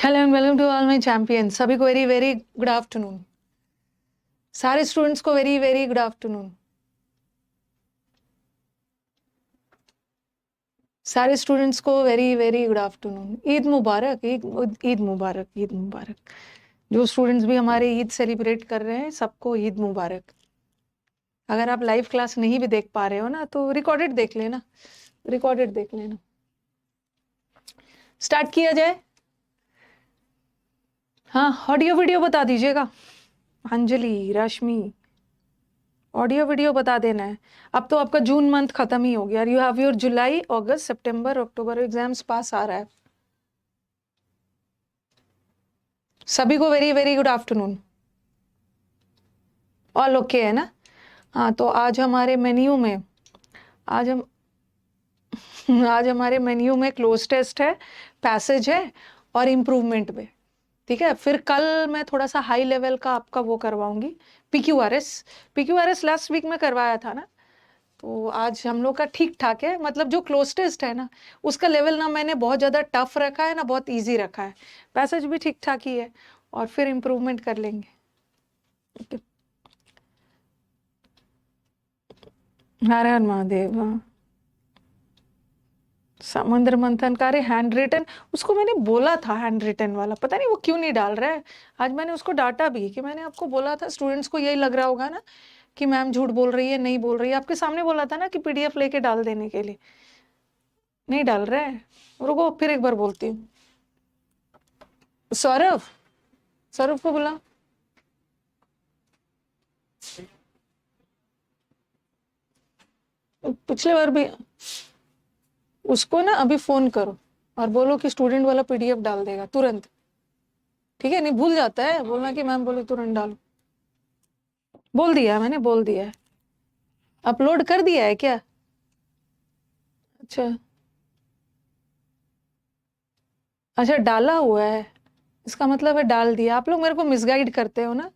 Hello and welcome to all my champions. सभी को very very good afternoon. सारे students को वेरी वेरी गुड आफ्टरनून। सारे students को very very good afternoon. Eid मुबारक, ईद मुबारक, ईद मुबारक। जो स्टूडेंट्स भी हमारे ईद सेलिब्रेट कर रहे हैं सबको ईद मुबारक। अगर आप लाइव क्लास नहीं भी देख पा रहे हो ना तो रिकॉर्डेड देख लेना, रिकॉर्डेड देख लेना। स्टार्ट किया जाए। हाँ, ऑडियो वीडियो बता दीजिएगा। अंजलि, रश्मि, ऑडियो वीडियो बता देना है। अब तो आपका जून मंथ खत्म ही हो गया। You have your July, August, September, October exams पास आ रहा है। सभी को very very good afternoon. All okay है ना? हाँ, तो आज हमारे मेन्यू में आज हम आज हमारे मेन्यू में क्लोज टेस्ट है, पैसेज है और इम्प्रूवमेंट में। ठीक है, फिर कल मैं थोड़ा सा हाई लेवल का आपका वो करवाऊंगी, पीक्यूआरएस। पीक्यूआरएस लास्ट वीक में करवाया था ना, तो आज हम लोग का ठीक ठाक है। मतलब जो क्लोज टेस्ट है ना उसका लेवल ना मैंने बहुत ज़्यादा टफ रखा है ना बहुत इजी रखा है। पैसेज भी ठीक ठाक ही है और फिर इम्प्रूवमेंट कर लेंगे। हर हर महादेव। हाँ, समुद्र मंथन का, अरे हैंड रिटन, उसको मैंने बोला था हैंड रिटन वाला, पता नहीं वो क्यों नहीं डाल रहा है। आज मैंने उसको डांटा भी कि मैंने आपको बोला था। स्टूडेंट्स को यही लग रहा होगा ना कि मैम झूठ बोल रही है, नहीं बोल रही है। आपके सामने बोला था ना कि पीडीएफ लेके डाल देने के लिए, नहीं डाल रहा है। रुको फिर एक बार बोलती हूँ। सौरभ, सौरभ को बुला। पिछले बार भी उसको ना अभी फोन करो और बोलो कि स्टूडेंट वाला पीडीएफ डाल देगा तुरंत। ठीक है, नहीं भूल जाता है बोलना कि मैम बोले तुरंत डालो। बोल दिया मैंने, बोल दिया है। अपलोड कर दिया है क्या? अच्छा, अच्छा डाला हुआ है, इसका मतलब है डाल दिया। आप लोग मेरे को मिसगाइड करते हो ना।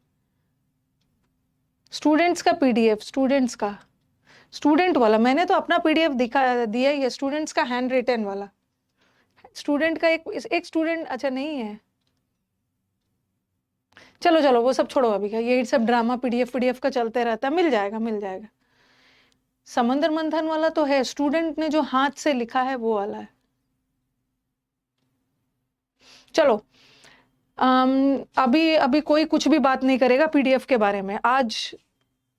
स्टूडेंट्स का पीडीएफ, स्टूडेंट्स का, स्टूडेंट वाला मैंने तो अपना पीडीएफ दिखा दिया ही है। स्टूडेंट्स का हैंड रिटन वाला, स्टूडेंट का एक स्टूडेंट। अच्छा नहीं है, चलो चलो वो सब छोड़ो अभी का। ये सब ड्रामा पीडीएफ पीडीएफ का चलते रहता है। मिल जाएगा, मिल जाएगा। समंदर मंथन वाला तो है, स्टूडेंट ने जो हाथ से लिखा है वो वाला है। चलो, अभी अभी कोई कुछ भी बात नहीं करेगा पीडीएफ के बारे में आज।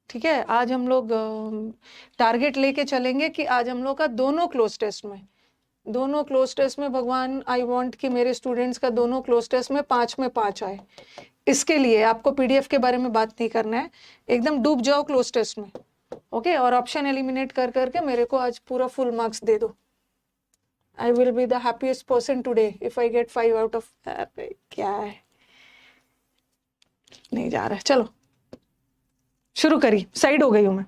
ठीक है, आज हम लोग टारगेट लेके चलेंगे कि आज हम लोग का दोनों क्लोज टेस्ट में भगवान, आई वांट कि मेरे स्टूडेंट्स का दोनों क्लोज टेस्ट में 5 में 5 आए। इसके लिए आपको पीडीएफ के बारे में बात नहीं करना है, एकदम डूब जाओ क्लोज टेस्ट में। ओके, और ऑप्शन एलिमिनेट कर करके मेरे को आज पूरा फुल मार्क्स दे दो। I will be the happiest person today if I get 5 out of. क्या है, नहीं जा रहा है। चलो शुरू करिए, साइड हो गई हूं मैं।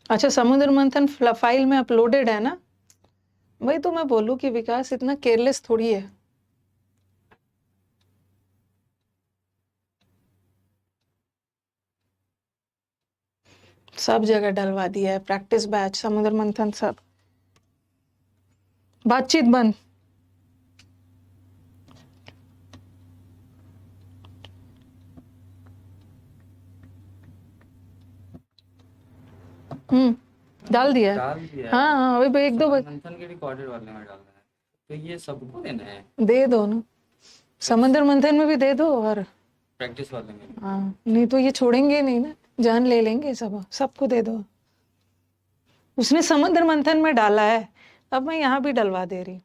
अच्छा, समुद्र मंथन फाइल में अपलोडेड है ना? वही तो मैं बोलूं कि विकास इतना केयरलेस थोड़ी है। सब जगह डलवा दिया है, प्रैक्टिस बैच, समुद्र मंथन, सब। बातचीत बंद। डाल दिया है। डाल दिया है। हाँ हाँ, वही एक दो मंथन के रिकॉर्डेड वाले में डालना है, तो ये सबको देना है। दे दो ना, समुद्र मंथन में भी दे दो और प्रैक्टिस वाले में भी। हाँ, नहीं तो ये छोड़ेंगे नहीं ना, जान ले लेंगे सब। सबको दे दो। उसने समुद्र मंथन में डाला है, अब मैं यहाँ भी डलवा दे रही हूँ।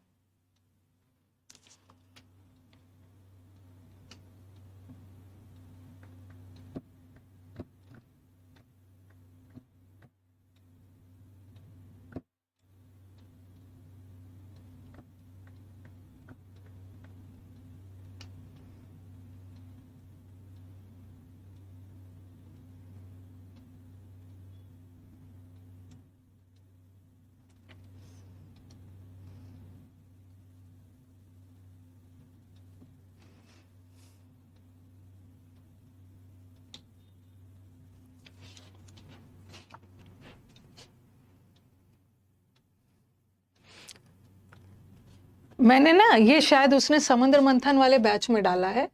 मैंने ना ये शायद उसने समुद्र मंथन वाले बैच में डाला है,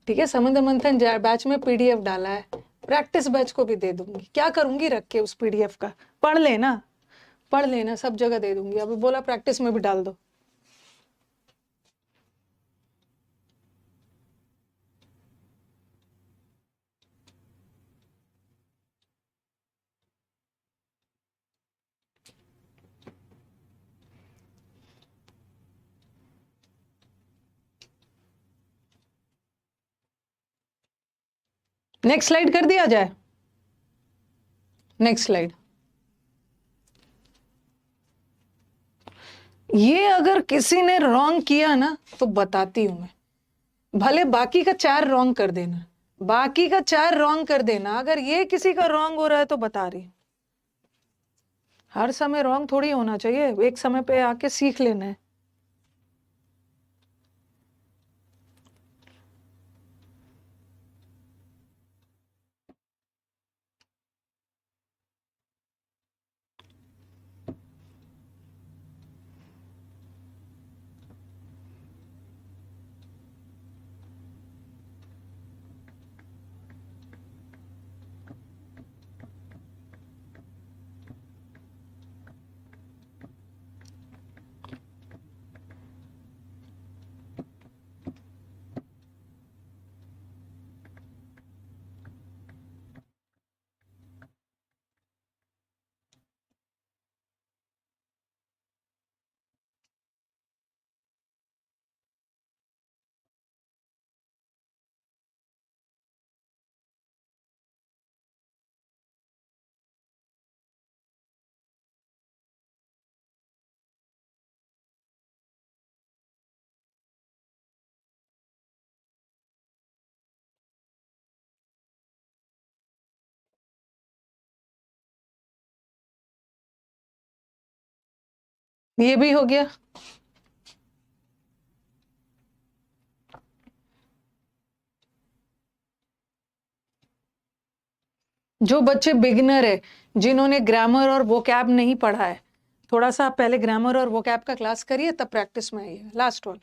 ठीक है, समुद्र मंथन बैच में पीडीएफ डाला है, प्रैक्टिस बैच को भी दे दूंगी। क्या करूंगी रख के उस पीडीएफ का, पढ़ लेना, पढ़ लेना, सब जगह दे दूंगी। अभी बोला प्रैक्टिस में भी डाल दो। नेक्स्ट स्लाइड कर दिया जाए, नेक्स्ट स्लाइड। ये अगर किसी ने रॉन्ग किया ना तो बताती हूं मैं, भले बाकी का 4 रॉन्ग कर देना, बाकी का 4 रॉन्ग कर देना, अगर ये किसी का रॉन्ग हो रहा है तो बता रही हूं। हर समय रॉन्ग थोड़ी होना चाहिए, एक समय पे आके सीख लेना है। ये भी हो गया। जो बच्चे बिगिनर है, जिन्होंने ग्रामर और वोकैब नहीं पढ़ा है, थोड़ा सा आप पहले ग्रामर और वोकैब का क्लास करिए, तब प्रैक्टिस में आइए। लास्ट वाला।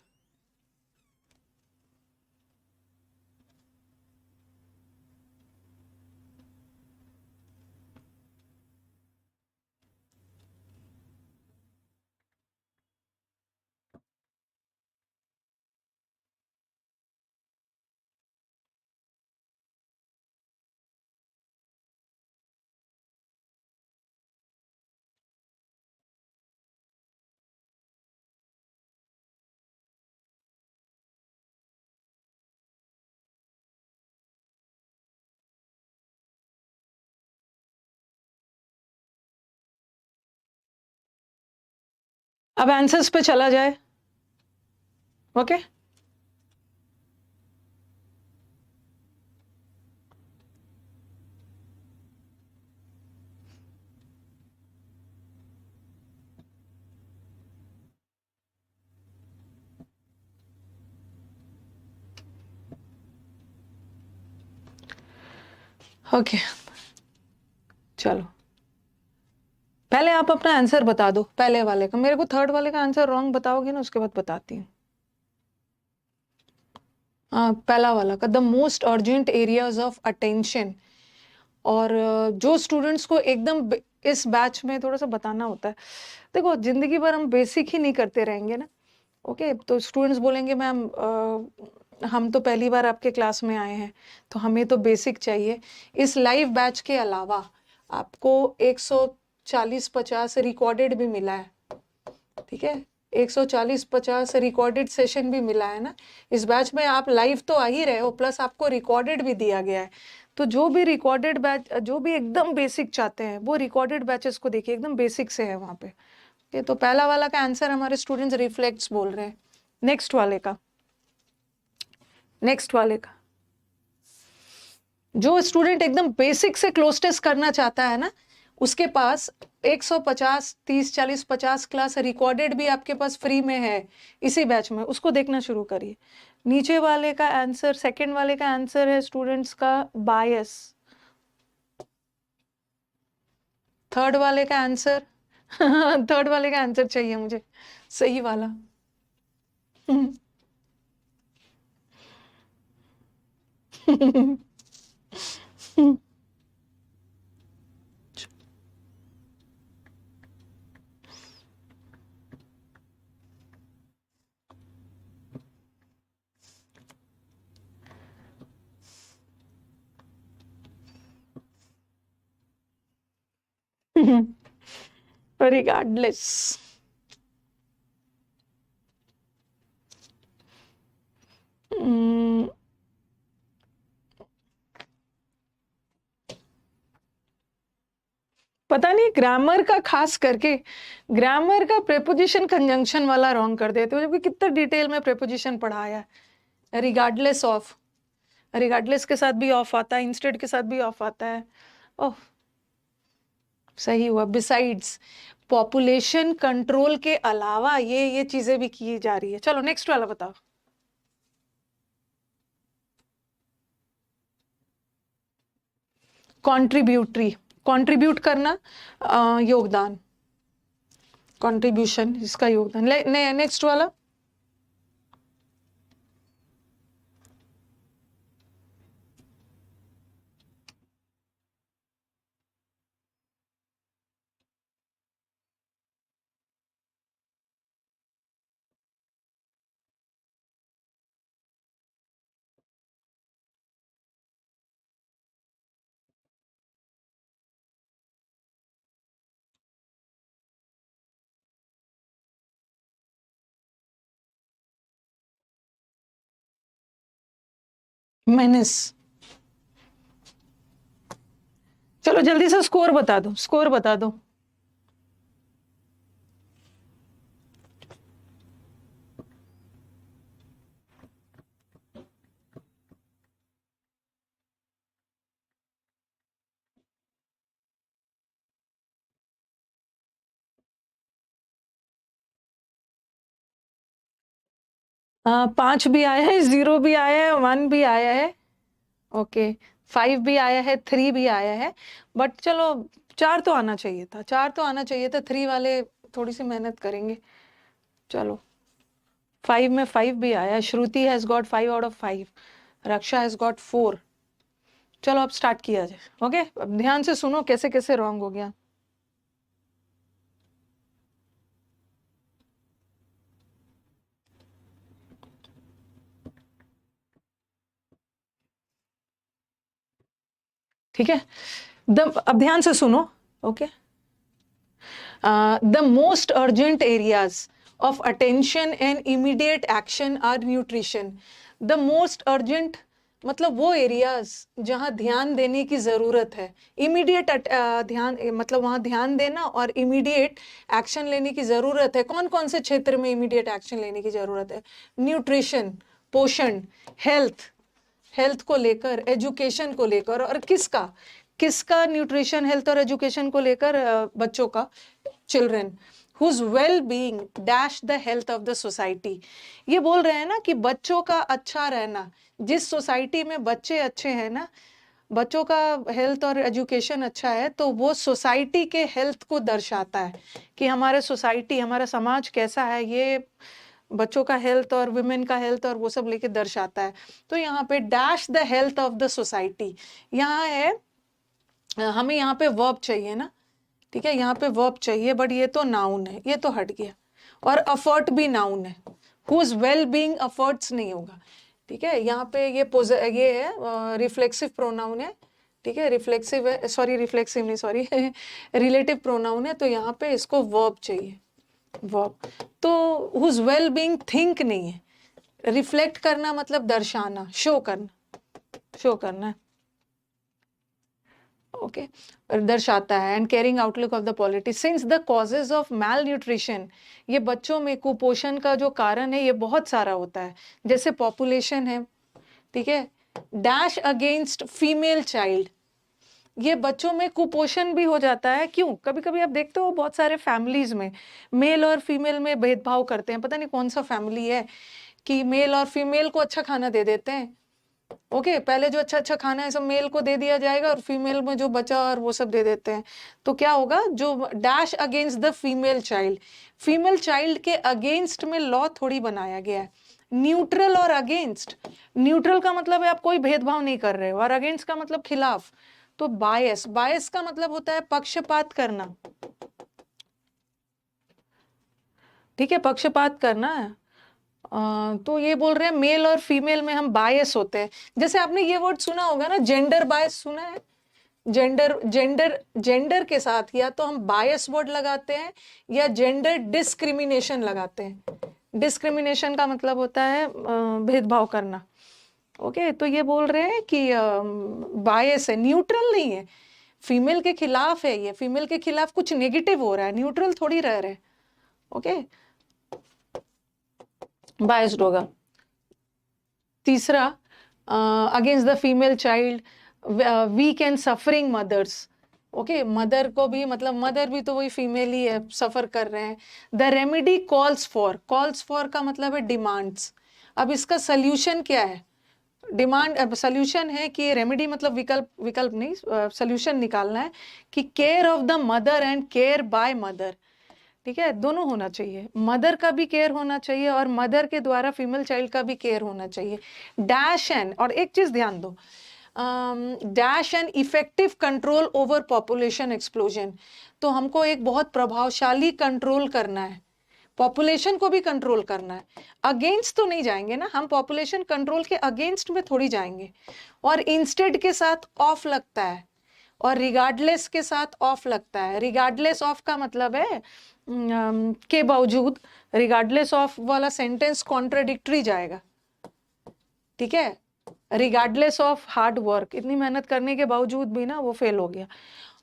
अब आंसर्स पे चला जाए। ओके, ओके, चलो पहले आप अपना आंसर बता दो पहले वाले का। मेरे को थर्ड वाले का आंसर रॉन्ग बताओगे ना, उसके बाद बताती हूँ। हाँ, पहला वाला का the most urgent areas of attention. और जो स्टूडेंट्स को एकदम इस बैच में थोड़ा सा बताना होता है। देखो, जिंदगी भर हम बेसिक ही नहीं करते रहेंगे ना। ओके, तो स्टूडेंट्स बोलेंगे मैम हम तो पहली बार आपके क्लास में आए हैं, तो हमें तो बेसिक चाहिए। इस लाइव बैच के अलावा आपको 140-50 रिकॉर्डेड भी मिला है, ठीक है, 140-50 रिकॉर्डेड सेशन भी मिला है ना। इस बैच में आप लाइव तो आ ही रहे हो, प्लस आपको रिकॉर्डेड भी दिया गया है। तो जो भी रिकॉर्डेड बैच, जो भी एकदम बेसिक चाहते हैं, वो रिकॉर्डेड बैचेस को देखिए, एकदम बेसिक से है वहां पे। ये तो पहला वाला का आंसर हमारे स्टूडेंट्स रिफ्लेक्ट्स बोल रहे हैं। नेक्स्ट वाले का, नेक्स्ट वाले का, जो स्टूडेंट एकदम बेसिक से क्लोज टेस्ट करना चाहता है ना, उसके पास 150, 30, 40, 50 क्लास रिकॉर्डेड भी आपके पास फ्री में है इसी बैच में। उसको देखना शुरू करिए। नीचे वाले का आंसर, सेकंड वाले का आंसर है स्टूडेंट्स का बायस। थर्ड वाले का आंसर थर्ड वाले का आंसर चाहिए मुझे, सही वाला। Regardless. Hmm, पता नहीं ग्रामर का खास करके ग्रामर का प्रेपोजिशन कंजंक्शन वाला रॉन्ग कर देते हो, जबकि कितना डिटेल में प्रेपोजिशन पढ़ाया है। रिगार्डलेस ऑफ, रिगार्डलेस के साथ भी ऑफ आता है, इंस्टेड के साथ भी ऑफ आता है। ओह, सही हुआ। बिसाइड्स, पॉपुलेशन कंट्रोल के अलावा ये चीजें भी की जा रही है। चलो नेक्स्ट वाला बताओ। कॉन्ट्रीब्यूटरी, कंट्रीब्यूट करना, योगदान, कंट्रीब्यूशन, इसका योगदान। नेक्स्ट वाला। मेनिस। चलो जल्दी से स्कोर बता दो, स्कोर बता दो। पांच भी आया है, 0 भी आया है, 1 भी आया है, ओके, 5 भी आया है, 3 भी आया है। बट चलो 4 तो आना चाहिए था, 4 तो आना चाहिए था। 3 वाले थोड़ी सी मेहनत करेंगे। चलो 5 में 5 भी आया है। Shruti has got 5 out of 5, Raksha has got 4। चलो अब स्टार्ट किया जाए। ओके, अब ध्यान से सुनो कैसे कैसे रॉन्ग हो गया। ठीक है, अब ध्यान से सुनो। Okay, the most urgent areas of attention and immediate action are nutrition. The most urgent मतलब वो एरियाज जहाँ ध्यान देने की ज़रूरत है, इमीडिएट ध्यान, मतलब वहाँ ध्यान देना और इमीडिएट एक्शन लेने की ज़रूरत है। कौन कौन से क्षेत्र में इमीडिएट एक्शन लेने की ज़रूरत है? न्यूट्रिशन, पोषण, हेल्थ, हेल्थ को लेकर, एजुकेशन को लेकर। और किसका किसका न्यूट्रिशन, हेल्थ और एजुकेशन को लेकर? बच्चों का, children whose well-being dash the health of the society। ये बोल रहे हैं ना कि बच्चों का अच्छा रहना, जिस सोसाइटी में बच्चे अच्छे हैं ना, बच्चों का हेल्थ और एजुकेशन अच्छा है, तो वो सोसाइटी के हेल्थ को दर्शाता है कि हमारे सोसाइटी, हमारा समाज कैसा है। ये बच्चों का हेल्थ और वुमेन का हेल्थ और वो सब लेके दर्शाता है। तो यहाँ पे dash the health of the society, यहाँ है, हमें यहाँ पे वर्ब चाहिए ना, ठीक है, यहाँ पे वर्ब चाहिए, बट ये तो नाउन है, ये तो हट गया। और अफर्ट भी नाउन है, हुज वेल बीइंग अफर्ट्स नहीं होगा। ठीक है, यहाँ पे ये है रिफ्लेक्सिव प्रोनाउन है। ठीक है, रिफ्लेक्सिव है, सॉरी रिफ्लेक्सिव नहीं, सॉरी रिलेटिव प्रोनाउन है। तो यहाँ पे इसको वर्ब चाहिए, वर्ब। तो हुज वेल बीइंग थिंक नहीं है। रिफ्लेक्ट करना मतलब दर्शाना, शो करना, शो करना है। ओके, दर्शाता है। And caring outlook of the polity since the causes of malnutrition, ये बच्चों में कुपोषण का जो कारण है ये बहुत सारा होता है। जैसे पॉपुलेशन है, ठीक है, डैश अगेंस्ट फीमेल चाइल्ड, ये बच्चों में कुपोषण भी हो जाता है। क्यों? कभी कभी आप देखते हो बहुत सारे फैमिलीज में मेल और फीमेल में भेदभाव करते हैं। पता नहीं कौन सा फैमिली है कि मेल और फीमेल को अच्छा खाना दे देते हैं ओके, पहले जो अच्छा अच्छा खाना है सब मेल को दे दिया जाएगा और फीमेल में जो बचा और वो सब दे देते हैं। तो क्या होगा, जो dash against the female child के अगेंस्ट में लॉ थोड़ी बनाया गया है। न्यूट्रल और अगेंस्ट, न्यूट्रल का मतलब है आप कोई भेदभाव नहीं कर रहे हो, और अगेंस्ट का मतलब खिलाफ। तो बायस, बायस का मतलब होता है पक्षपात करना, ठीक है, पक्षपात करना है। तो ये बोल रहे हैं मेल और फीमेल में हम बायस होते हैं। जैसे आपने ये वर्ड सुना होगा ना, जेंडर बायस सुना है? जेंडर जेंडर जेंडर के साथ या तो हम बायस वर्ड लगाते हैं या जेंडर डिस्क्रिमिनेशन लगाते हैं। डिस्क्रिमिनेशन का मतलब होता है भेदभाव करना। ओके, तो ये बोल रहे हैं कि बायस है, न्यूट्रल नहीं है, फीमेल के खिलाफ है, ये फीमेल के खिलाफ कुछ नेगेटिव हो रहा है, न्यूट्रल थोड़ी रह रहे। ओके, बायस्ड होगा। तीसरा, against the female child, weak and suffering mothers. Okay, mother को भी मतलब मदर भी तो वही फीमेल ही है, सफर कर रहे हैं। द रेमेडी कॉल्स फॉर का मतलब है डिमांड्स। अब इसका सल्यूशन क्या है? डिमांड सल्यूशन है कि रेमेडी मतलब विकल्प, विकल्प नहीं, सल्यूशन निकालना है कि care of the mother and care by mother. ठीक है, दोनों होना चाहिए, मदर का भी केयर होना चाहिए और मदर के द्वारा फीमेल चाइल्ड का भी केयर होना चाहिए। डैश एंड, और एक चीज ध्यान दो, dash and effective control over population explosion. तो हमको एक बहुत प्रभावशाली कंट्रोल करना है, पॉपुलेशन को भी कंट्रोल करना है। अगेंस्ट तो नहीं जाएंगे ना हम, पॉपुलेशन कंट्रोल के अगेंस्ट में थोड़ी जाएंगे। और इंस्टेड के साथ ऑफ लगता है और रिगार्डलेस के साथ ऑफ लगता है। रिगार्डलेस ऑफ का मतलब है के बावजूद, रिगार्डलेस ऑफ वाला सेंटेंस कॉन्ट्राडिक्टरी जाएगा। ठीक है, रिगार्डलेस ऑफ हार्ड वर्क, इतनी मेहनत करने के बावजूद भी ना वो फेल हो गया,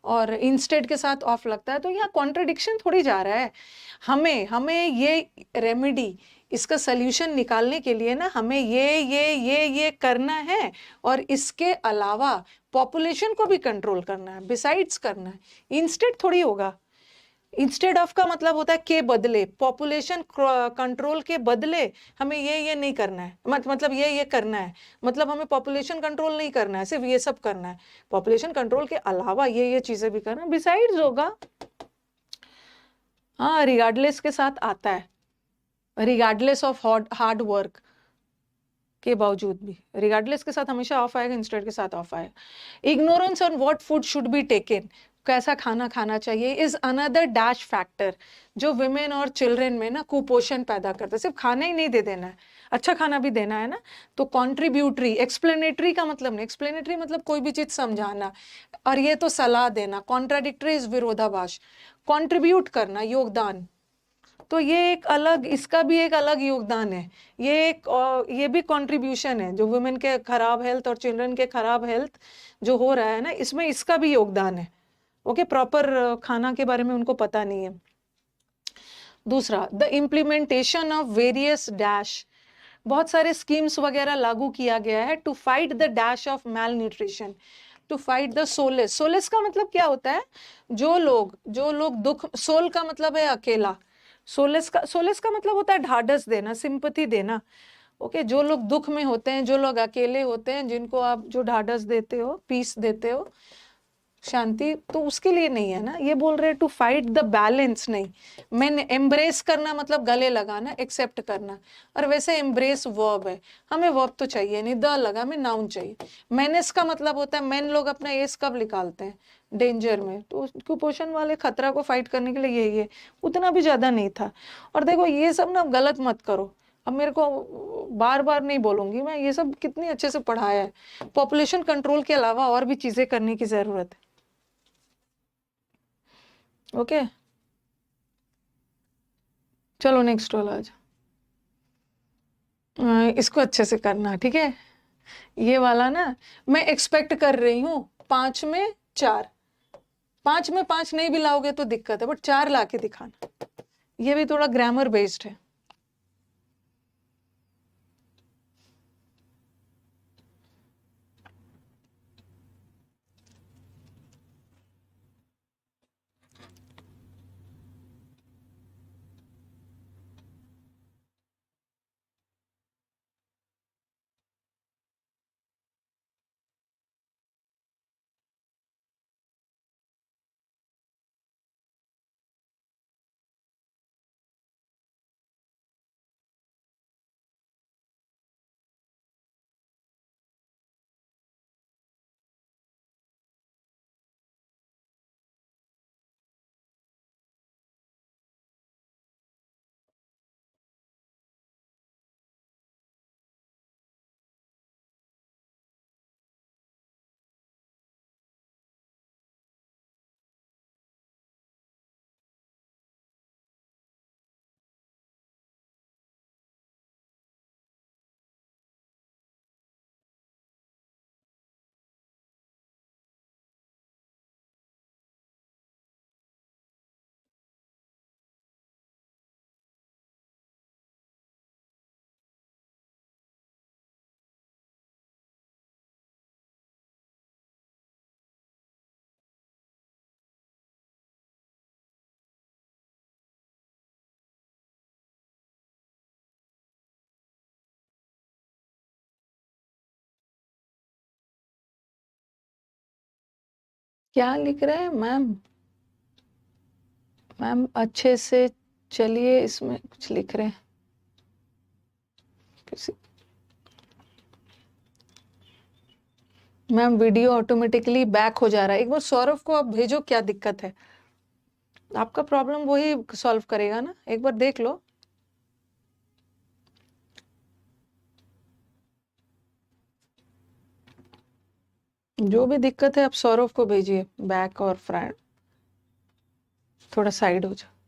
और इंस्टेड के साथ ऑफ लगता है, तो यहाँ कॉन्ट्रडिक्शन थोड़ी जा रहा है। हमें हमें ये रेमेडी, इसका सल्यूशन निकालने के लिए ना हमें ये करना है, और इसके अलावा पॉपुलेशन को भी कंट्रोल करना है, बिसाइड्स करना है। इंस्टेड थोड़ी होगा। इंस्टेड ऑफ का मतलब होता है के बदले, पॉपुलेशन कंट्रोल के बदले हमें ये नहीं करना है, मतलब ये करना है, मतलब हमें पॉपुलेशन कंट्रोल नहीं करना है, सिर्फ ये सब करना है। पॉपुलेशन कंट्रोल के अलावा ये चीजें भी करना, बिसाइड्स होगा। हाँ, रिगार्डलेस के साथ आता है, रिगार्डलेस ऑफ हार्ड वर्क के बावजूद भी, रिगार्डलेस के साथ हमेशा ऑफ आएगा, इंस्टेड के साथ ऑफ आएगा। Ignorance on what food should be taken, कैसा खाना खाना चाहिए, इज अनदर डैश फैक्टर जो विमेन और चिल्ड्रेन में ना कुपोषण पैदा करता है। सिर्फ खाना ही नहीं दे देना है, अच्छा खाना भी देना है ना। तो कॉन्ट्रीब्यूटरी, एक्सप्लेनेटरी का मतलब नहीं, एक्सप्लेनेटरी मतलब कोई भी चीज समझाना, और ये तो सलाह देना। कॉन्ट्राडिक्टरी इज विरोधाभास। कॉन्ट्रीब्यूट करना, योगदान, तो ये एक अलग, इसका भी एक अलग योगदान है। ये भी कंट्रीब्यूशन है, जो वुमेन के खराब हेल्थ और चिल्ड्रन के खराब हेल्थ जो हो रहा है ना, इसमें इसका भी योगदान है। ओके, प्रॉपर खाना के बारे में उनको पता नहीं है। दूसरा, the implementation of various dash, बहुत सारे स्कीम्स वगैरह लागू किया गया है to fight the dash of malnutrition, to fight the solace. Solace का मतलब क्या होता है? जो लोग दुख, सोल का मतलब है अकेला, सोलेस का मतलब होता है ढाढ़स देना, सिंपैथी देना। ओके, जो लोग दुख में होते हैं, जो लोग अकेले होते हैं, जिनको आप जो ढाढ़स देते हो, पीस देते हो, शांति, तो उसके लिए नहीं है ना। ये बोल रहे हैं टू फाइट द बैलेंस, नहीं। मैंने एम्ब्रेस करना मतलब गले लगाना, एक्सेप्ट करना, और वैसे एम्ब्रेस वर्ब है, हमें वर्ब तो चाहिए नहीं, द लगा, हमें नाउन चाहिए। मैनेस का मतलब होता है, मैन लोग अपना एस कब निकालते हैं? डेंजर में। तो कुपोषण वाले खतरा को फाइट करने के लिए ये उतना भी ज्यादा नहीं था। और देखो ये सब ना गलत मत करो, अब मेरे को बार बार नहीं बोलूंगी मैं, ये सब कितनी अच्छे से पढ़ाया है। पॉपुलेशन कंट्रोल के अलावा और भी चीजें करने की जरूरत है। ओके, चलो नेक्स्ट वाला आज, इसको अच्छे से करना, ठीक है। ये वाला ना मैं एक्सपेक्ट कर रही हूँ 5 में 4, 5 में 5 नहीं भी लाओगे तो दिक्कत है, बट 4 ला के दिखाना। ये भी थोड़ा ग्रामर बेस्ड है। क्या लिख रहे हैं मैम? मैम अच्छे से चलिए, इसमें कुछ लिख रहे हैं किसी। मैम वीडियो ऑटोमेटिकली बैक हो जा रहा है, एक बार सौरभ को आप भेजो, क्या दिक्कत है? आपका प्रॉब्लम वही सॉल्व करेगा ना, एक बार देख लो। जो भी दिक्कत है आप सौरभ को भेजिए, बैक और फ्रंट। थोड़ा साइड हो जाओ।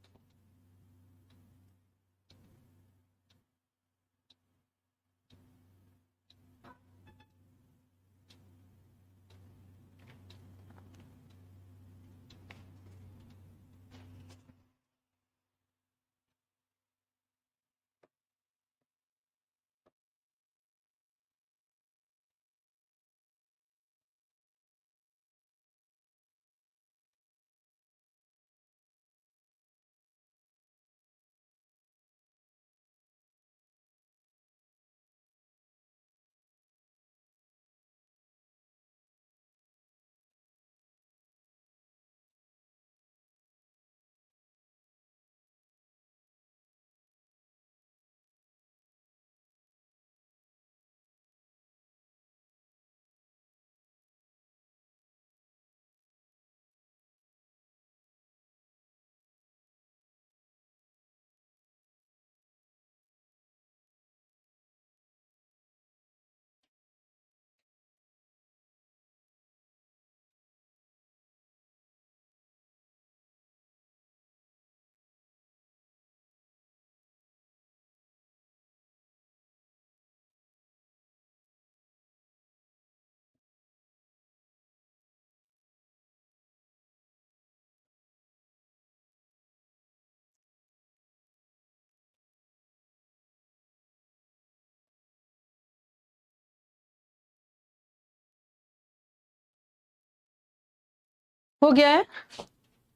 हो गया है?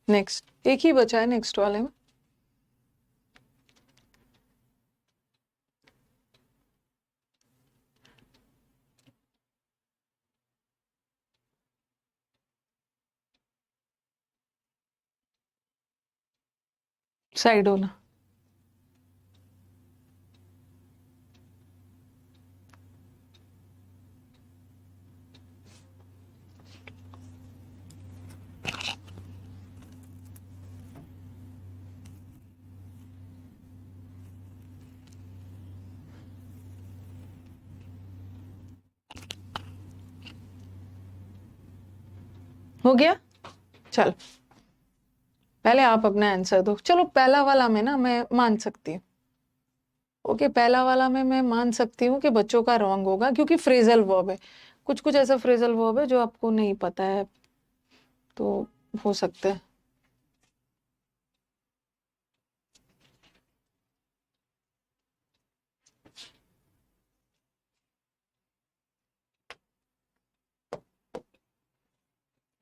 नेक्स्ट एक ही बचा है, नेक्स्ट वाले में। साइड होना। हो गया? चल, पहले आप अपना आंसर दो। चलो पहला वाला में ना मैं मान सकती हूँ। ओके, पहला वाला में मैं मान सकती हूँ कि बच्चों का रॉन्ग होगा, क्योंकि फ्रेजल वर्ब है। कुछ कुछ ऐसा फ्रेजल वर्ब है जो आपको नहीं पता है, तो हो सकता है।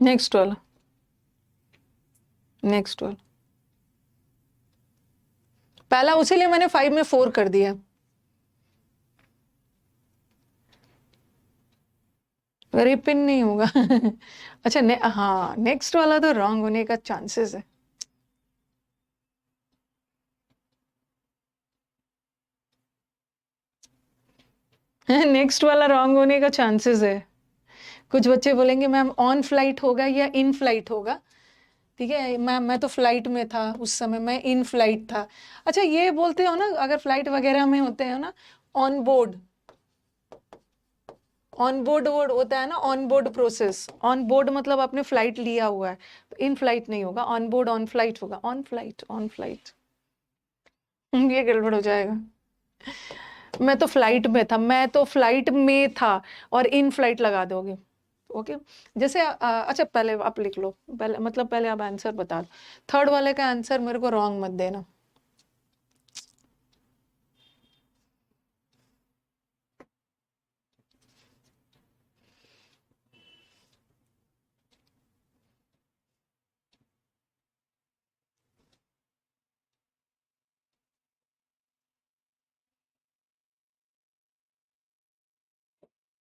नेक्स्ट वाला, नेक्स्ट वाला। पहला उसीलिए मैंने 5 में 4 कर दिया। रिपिन नहीं होगा। अच्छा हाँ, नेक्स्ट वाला तो रॉन्ग होने का चांसेस है। नेक्स्ट वाला रॉन्ग होने का चांसेस है। कुछ बच्चे बोलेंगे मैम ऑन फ्लाइट होगा या इन फ्लाइट होगा। ठीक है मैम, मैं तो फ्लाइट में था उस समय, मैं इन फ्लाइट था। अच्छा ये बोलते हो ना, अगर फ्लाइट वगैरह में होते हैं ना, on board. On board word होता है ना, on board process. On board मतलब आपने फ्लाइट लिया हुआ है, तो इन फ्लाइट नहीं होगा, ऑन बोर्ड ऑन फ्लाइट होगा। On flight, on flight. ये गड़बड़ हो जाएगा। मैं तो फ्लाइट में था, मैं तो फ्लाइट में था, और इन फ्लाइट लगा दोगे। ओके, जैसे अच्छा पहले आप लिख लो, पहले मतलब पहले आप आंसर बता दो। थर्ड वाले का आंसर मेरे को रॉन्ग मत देना।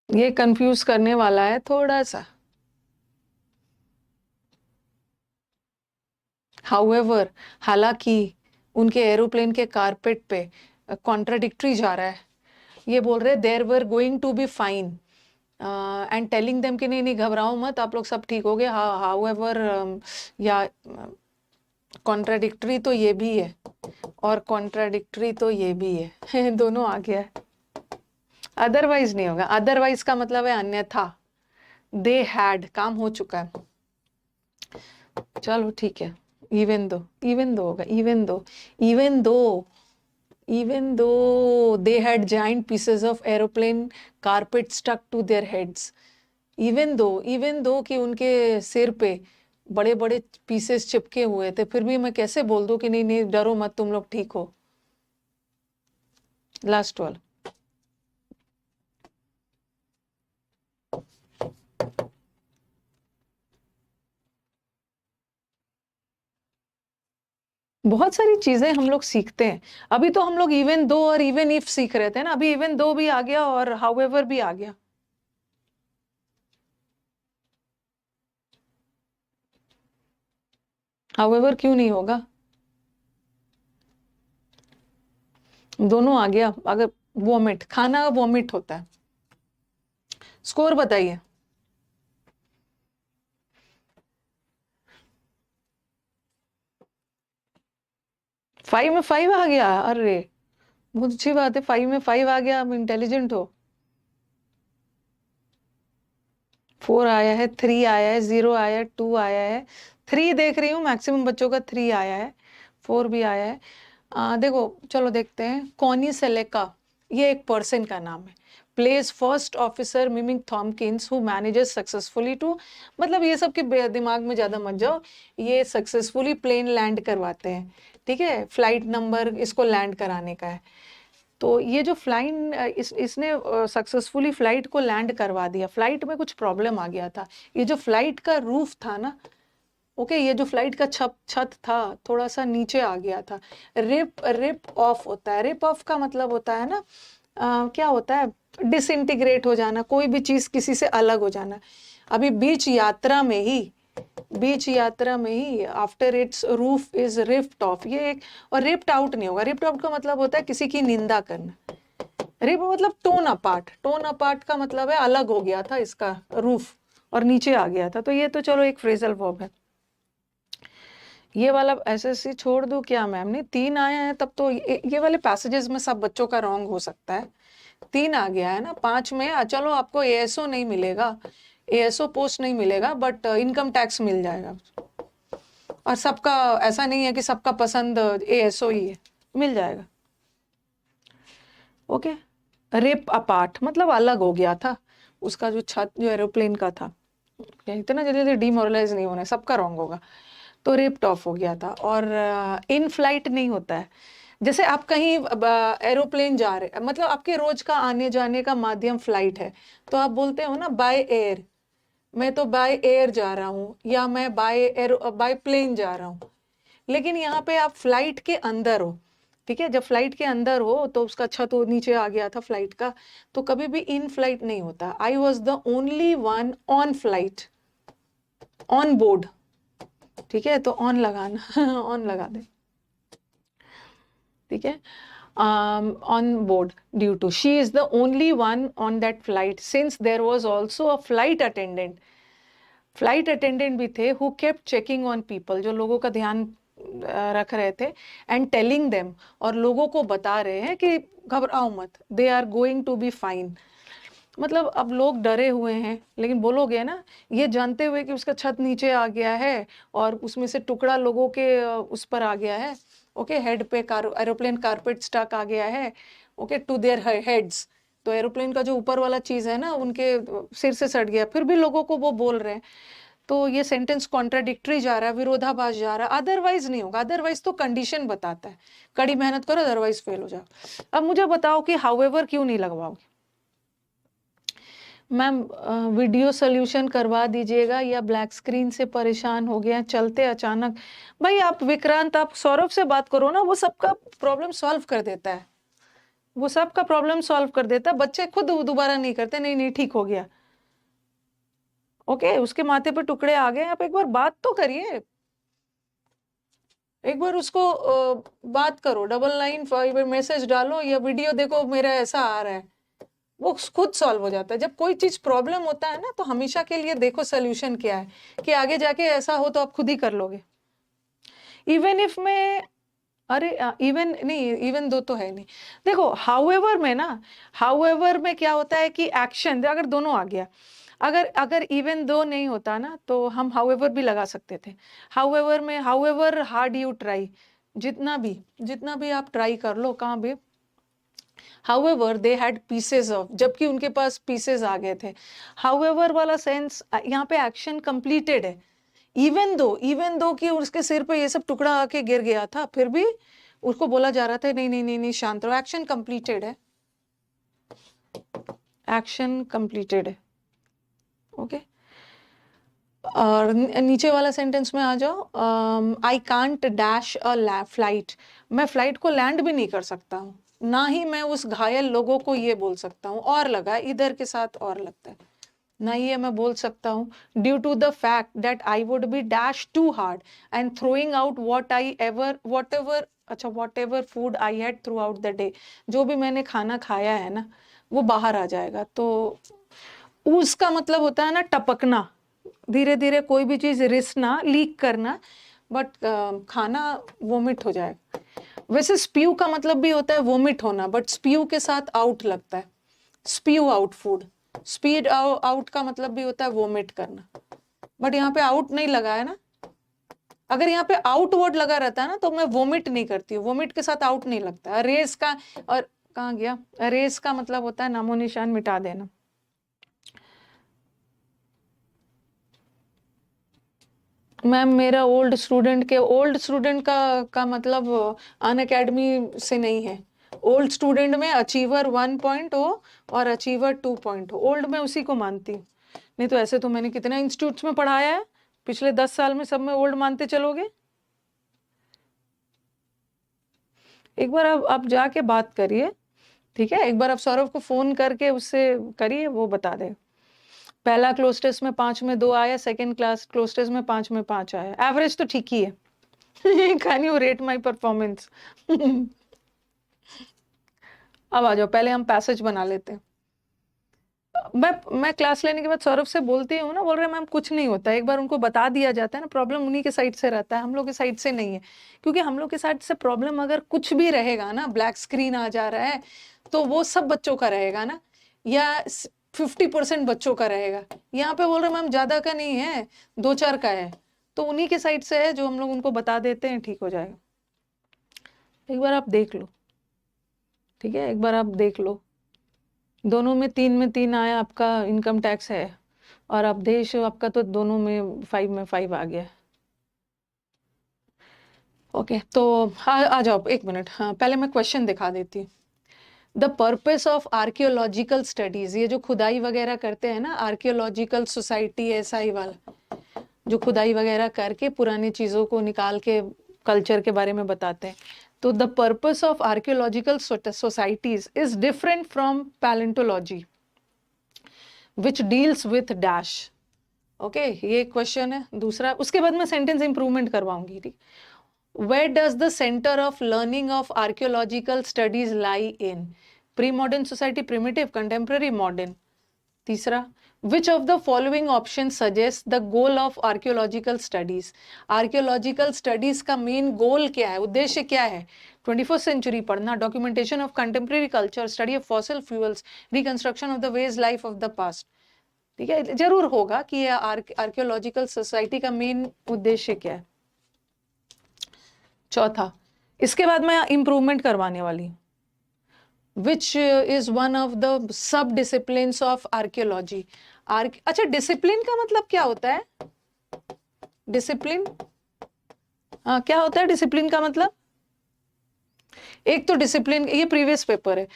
ये कंफ्यूज करने वाला है थोड़ा सा। हाउएवर, हालांकि उनके एरोप्लेन के कारपेट पे कॉन्ट्राडिक्टरी जा रहा है। ये बोल रहे there were going to be fine and telling them कि नहीं नहीं घबराओ मत, आप लोग सब ठीक हो गए। हाउएवर या कॉन्ट्राडिक्टरी तो ये भी है और कॉन्ट्राडिक्टरी तो ये भी है दोनों आ गया है। अदरवाइज नहीं होगा, अदरवाइज का मतलब है अन्यथा। दे हैड काम हो चुका है, चलो ठीक है। इवन दो होगा, even though they had giant pieces of aeroplane carpet stuck to their heads, even though कि उनके सिर पे बड़े बड़े पीसेस चिपके हुए थे, फिर भी मैं कैसे बोल दूं कि नहीं नहीं डरो मत, तुम लोग ठीक हो। लास्ट वाला, बहुत सारी चीजें हम लोग सीखते हैं। अभी तो हम लोग इवन दो और इवन इफ सीख रहे थे ना, अभी इवन दो भी आ गया और हाउएवर भी आ गया। हाउएवर क्यों नहीं होगा, दोनों आ गया। अगर वॉमिट, खाना वॉमिट होता है। स्कोर बताइए। 5 में 5 आ गया, अरे बहुत अच्छी बात है, 5 में 5 आ गया, आप इंटेलिजेंट हो। 4 आया है, 3 आया है, 0 आया है, 2 आया है, 3 देख रही हूँ मैक्सिमम बच्चों का 3 आया है, 4 भी आया है। देखो चलो देखते हैं। कॉनी सेलेका, ये एक पर्सन का नाम है। Place first officer Mimming Tomkins who manages successfully to, मतलब ये सब के दिमाग में ज्यादा मत जाओ, ये सक्सेसफुली प्लेन लैंड करवाते हैं, ठीक है। फ्लाइट नंबर इसको लैंड कराने का है। तो ये जो इसने सक्सेसफुली फ्लाइट को लैंड करवा दिया। फ्लाइट में कुछ प्रॉब्लम आ गया था। ये जो फ्लाइट का रूफ था ना, ओके, ये जो फ्लाइट का छत था थोड़ा सा नीचे आ गया था। रिप ऑफ होता है। रिप ऑफ का मतलब होता है ना, क्या होता है, डिसइंटीग्रेट हो जाना, कोई भी चीज किसी से अलग हो जाना। अभी बीच यात्रा में ही after its roof is ripped off, ये एक, और रिप्ड आउट नहीं होगा। रिप्ड आउट का मतलब होता है किसी की निंदा करना। रिप मतलब टोन अपार्ट का मतलब है अलग हो गया था इसका रूफ और नीचे आ गया था। तो ये तो चलो एक फ्रेजल वर्ब है। ये वाला एसएससी छोड़ दूं क्या मैम? ने 3 आया है तब तो ये वाले पैसेजेस में सब बच्चों का रॉन्ग हो सकता है। 3 आ गया है ना, 5 में चलो आपको एएसओ नहीं मिलेगा, एएसओ पोस्ट नहीं मिलेगा, बट इनकम टैक्स मिल जाएगा। और सबका ऐसा नहीं है कि सबका पसंद एएसओ ही है, मिल जाएगा। ओके, रिप अपार्ट मतलब अलग हो गया था उसका जो छत, जो एरोप्लेन का था। इतना जल्दी डिमोरलाइज नहीं होना है, सबका रॉन्ग होगा। तो रिप्ड ऑफ हो गया था। और इन फ्लाइट नहीं होता है। जैसे आप कहीं एरोप्लेन जा रहे, मतलब आपके रोज का आने जाने का माध्यम फ्लाइट है, तो आप बोलते हो ना बाय एयर, मैं तो बाय एयर जा रहा हूँ, या मैं बाय प्लेन जा रहा हूँ। लेकिन यहाँ पे आप फ्लाइट के अंदर हो, ठीक है। जब फ्लाइट के अंदर हो तो उसका छत नीचे आ गया था फ्लाइट का, तो कभी भी इन फ्लाइट नहीं होता। I was the only one on flight, on board, ठीक है। तो ऑन लगाना ऑन लगा दे, ठीक है। on board due to she is the only one on that flight since there was also a flight attendant भी थे who kept checking on people, जो लोगों का ध्यान रख रहे थे, and telling them, और लोगों को बता रहे हैं कि घबराओ मत, they are going to be fine। मतलब अब लोग डरे हुए हैं, लेकिन बोलोगे ना, ये जानते हुए कि उसका छत नीचे आ गया है और उसमें से टुकड़ा लोगों के उस पर आ गया है, ओके, हेड पे एरोप्लेन कारपेट स्टक आ गया है, ओके, टू देयर हेड्स। तो एरोप्लेन का जो ऊपर वाला चीज है ना उनके सिर से सट गया, फिर भी लोगों को वो बोल रहे हैं। तो ये सेंटेंस कॉन्ट्राडिक्टरी जा रहा है, विरोधाभास जा रहा है। अदरवाइज नहीं होगा, अदरवाइज तो कंडीशन बताता है कड़ी मेहनत करो अदरवाइज फेल हो जाओ। अब मुझे बताओ कि हाउएवर क्यों नहीं लगवाओगे? मैम वीडियो सोल्यूशन करवा दीजिएगा, या ब्लैक स्क्रीन से परेशान हो गया चलते अचानक। भाई आप विक्रांत, आप सौरभ से बात करो ना, वो सबका प्रॉब्लम सॉल्व कर देता है, वो सबका प्रॉब्लम सॉल्व कर देता है। बच्चे खुद दोबारा नहीं करते, नहीं नहीं ठीक हो गया, ओके, उसके माथे पे टुकड़े आ गए, आप एक बार बात तो करिए। एक बार उसको बात करो, 9955 मैसेज डालो या वीडियो देखो मेरा ऐसा आ रहा है, वो खुद सॉल्व हो जाता है। जब कोई चीज प्रॉब्लम होता है ना तो हमेशा के लिए देखो सोल्यूशन क्या है, कि आगे जाके ऐसा हो तो आप खुद ही कर लोगे। इवन इफ मैं, अरे इवन नहीं, इवन दो तो है नहीं। देखो हाउएवर में ना, हाउएवर में क्या होता है कि एक्शन अगर दोनों आ गया, अगर अगर इवन दो नहीं होता ना तो हम हाउएवर भी लगा सकते थे। हाउएवर में, हाउएवर हार्ड यू ट्राई, जितना भी आप ट्राई कर लो कहाँ भी, however they had pieces of, जबकि उनके पास पीसेस आ गए थे। हाउएवर वाला सेंस यहाँ पे एक्शन कंप्लीटेड है। इवन दो कि उसके सिर पे ये सब टुकड़ा आके गिर गया था, फिर भी उसको बोला जा रहा था नहीं नहीं नहीं नहीं शांत रहो, एक्शन कंप्लीटेड है, एक्शन कंप्लीटेड है। ओके और नीचे वाला सेंटेंस में आ जाओ, I can't dash a flight, मैं फ्लाइट को लैंड भी नहीं कर सकता हूँ, ना ही मैं उस घायल लोगों को ये बोल सकता हूँ, और लगा इधर के साथ और लगता है, ना ये मैं बोल सकता हूँ, due to the fact that I would be dash to hard and throwing out whatever food I had throughout the day, जो भी मैंने खाना खाया है ना वो बाहर आ जाएगा। तो उसका मतलब होता है ना टपकना, धीरे धीरे कोई भी चीज रिसना, लीक करना, बट खाना वोमिट हो जाएगा। वैसे स्प्यू का मतलब भी होता है वोमिट होना, बट स्प्यू के साथ आउट लगता है, spew out food, speed out का मतलब भी होता है वोमिट करना, बट यहाँ पे आउट नहीं लगा है ना। अगर यहाँ पे आउट वर्ड लगा रहता है ना तो मैं वोमिट नहीं करती हूँ, वोमिट के साथ आउट नहीं लगता। रेस का, और कहाँ गया, रेस का मतलब होता है नामो निशान मिटा देना। मैम मेरा ओल्ड स्टूडेंट का मतलब अन अकेडमी से नहीं है। ओल्ड स्टूडेंट में अचीवर 1 हो और अचीवर 2 हो, ओल्ड में उसी को मानती हूँ। नहीं तो ऐसे तो मैंने कितने इंस्टीट्यूट्स में पढ़ाया है पिछले 10 साल में, सब में ओल्ड मानते चलोगे। एक बार आप जाके बात करिए, ठीक है, एक बार आप सौरभ को फोन करके उससे करिए, वो बता दे। पहला क्लोज टेस्ट में 5 में 2 आया, सेकंड क्लास क्लोज टेस्ट में 5 में 5 आया, एवरेज तो ठीक ही है। Can you rate my performance. अब आ जाओ, पहले हम पैसेज बना लेते हैं। मैं क्लास लेने के बाद सौरभ से बोलती हूँ ना, बोल रहे मैम कुछ नहीं होता, एक बार उनको बता दिया जाता है ना, प्रॉब्लम उन्हीं के साइड से रहता है, हम लोग के साइड से नहीं है। क्योंकि हम लोग के साइड से प्रॉब्लम अगर कुछ भी रहेगा ना, ब्लैक स्क्रीन आ जा रहा है तो वो सब बच्चों का रहेगा ना, या 50% बच्चों का रहेगा। यहाँ पे बोल रहे मैम ज्यादा का नहीं है, 2-4 का है, तो उन्हीं के साइड से है, जो हम लोग उनको बता देते हैं, ठीक हो जाएगा। एक बार आप देख लो, ठीक है, एक बार आप देख लो, दोनों में 3 में 3 आया, आपका इनकम टैक्स है, और अवधेश आपका तो दोनों में 5 में 5 आ गया। ओके तो आ जाओ, एक मिनट, हाँ पहले मैं क्वेश्चन दिखा देती हूँ। The purpose of archaeological studies, ये जो खुदाई वगैरह करते हैं ना, आर्कियोलॉजिकल सोसाइटी SI वाला, जो खुदाई वगैरह करके पुरानी चीजों को निकाल के कल्चर के बारे में बताते हैं। तो the purpose of archaeological societies is different from palaeontology which deals with dash. Okay ये क्वेश्चन है दूसरा, उसके बाद मैं सेंटेंस इंप्रूवमेंट करवाऊंगी, ठीक। Where does the center of learning of archaeological studies lie in? Pre-modern society, primitive, contemporary, modern. तीसरा, which of the following options suggests the goal of archaeological studies? Archaeological studies का main goal क्या है, उद्देश्य क्या है? 21st century पढ़ना, documentation of contemporary culture, study of fossil fuels, reconstruction of the ways life of the past. ठीक है, जरूर होगा कि ये आर्कियोलॉजिकल सोसाइटी का मेन उद्देश्य क्या है। चौथा, इसके बाद मैं इंप्रूवमेंट करवाने वाली हूँ, which is one of the sub disciplines of archaeology. अच्छा डिसिप्लिन का मतलब क्या होता है, डिसिप्लिन, हाँ क्या होता है डिसिप्लिन का मतलब? एक तो डिसिप्लिन, ये प्रीवियस पेपर है,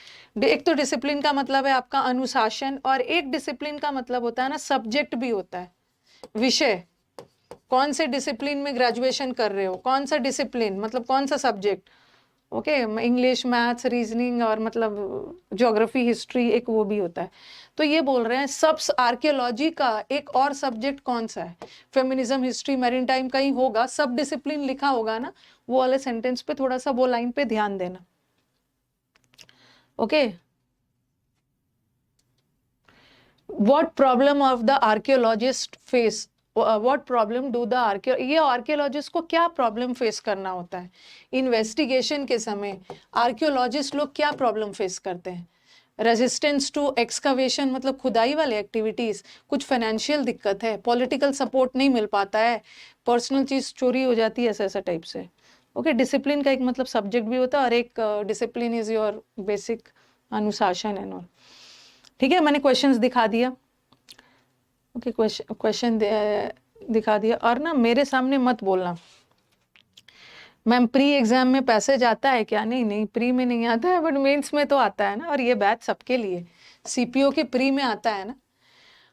एक तो डिसिप्लिन का मतलब है आपका अनुशासन, और एक डिसिप्लिन का मतलब होता है ना सब्जेक्ट भी होता है, विषय। कौन से डिसिप्लिन में ग्रेजुएशन कर रहे हो, कौन सा डिसिप्लिन मतलब कौन सा subject, okay, English, maths, reasoning और मतलब ज्योग्राफी, हिस्ट्री, एक वो भी होता है। तो ये बोल रहे हैं सब आर्कियोलॉजी का एक और सब्जेक्ट कौन सा है? फेमिनिज्म, हिस्ट्री, मैरीन टाइम कहीं होगा, सब डिसिप्लिन लिखा होगा ना, वो वाले सेंटेंस पे थोड़ा सा वो लाइन पे ध्यान देना। Okay, what problem of the archaeologist face, what problem do the ये आर्कियोलॉजिस्ट को क्या प्रॉब्लम फेस करना होता है इन्वेस्टिगेशन के समय? आर्कियोलॉजिस्ट लोग क्या प्रॉब्लम फेस करते हैं? रेजिस्टेंस टू एक्सकवेशन मतलब खुदाई वाले एक्टिविटीज, कुछ फाइनेंशियल दिक्कत है, पॉलिटिकल सपोर्ट नहीं मिल पाता है, पर्सनल चीज चोरी हो जाती है, ऐसा ऐसा टाइप से। ओके, डिसिप्लिन का एक मतलब सब्जेक्ट भी होता है और एक डिसिप्लिन इज योर बेसिक अनुशासन एंड ऑल। ठीक है, मैंने क्वेश्चंस दिखा दिया। ओके, क्वेश्चन दिखा दिया। और ना मेरे सामने मत बोलना मैम प्री एग्जाम में पैसेज आता है क्या? नहीं नहीं, प्री में नहीं आता है, बट मेंस में तो आता है ना, और ये बैच सबके लिए, सीपीओ के प्री में आता है ना।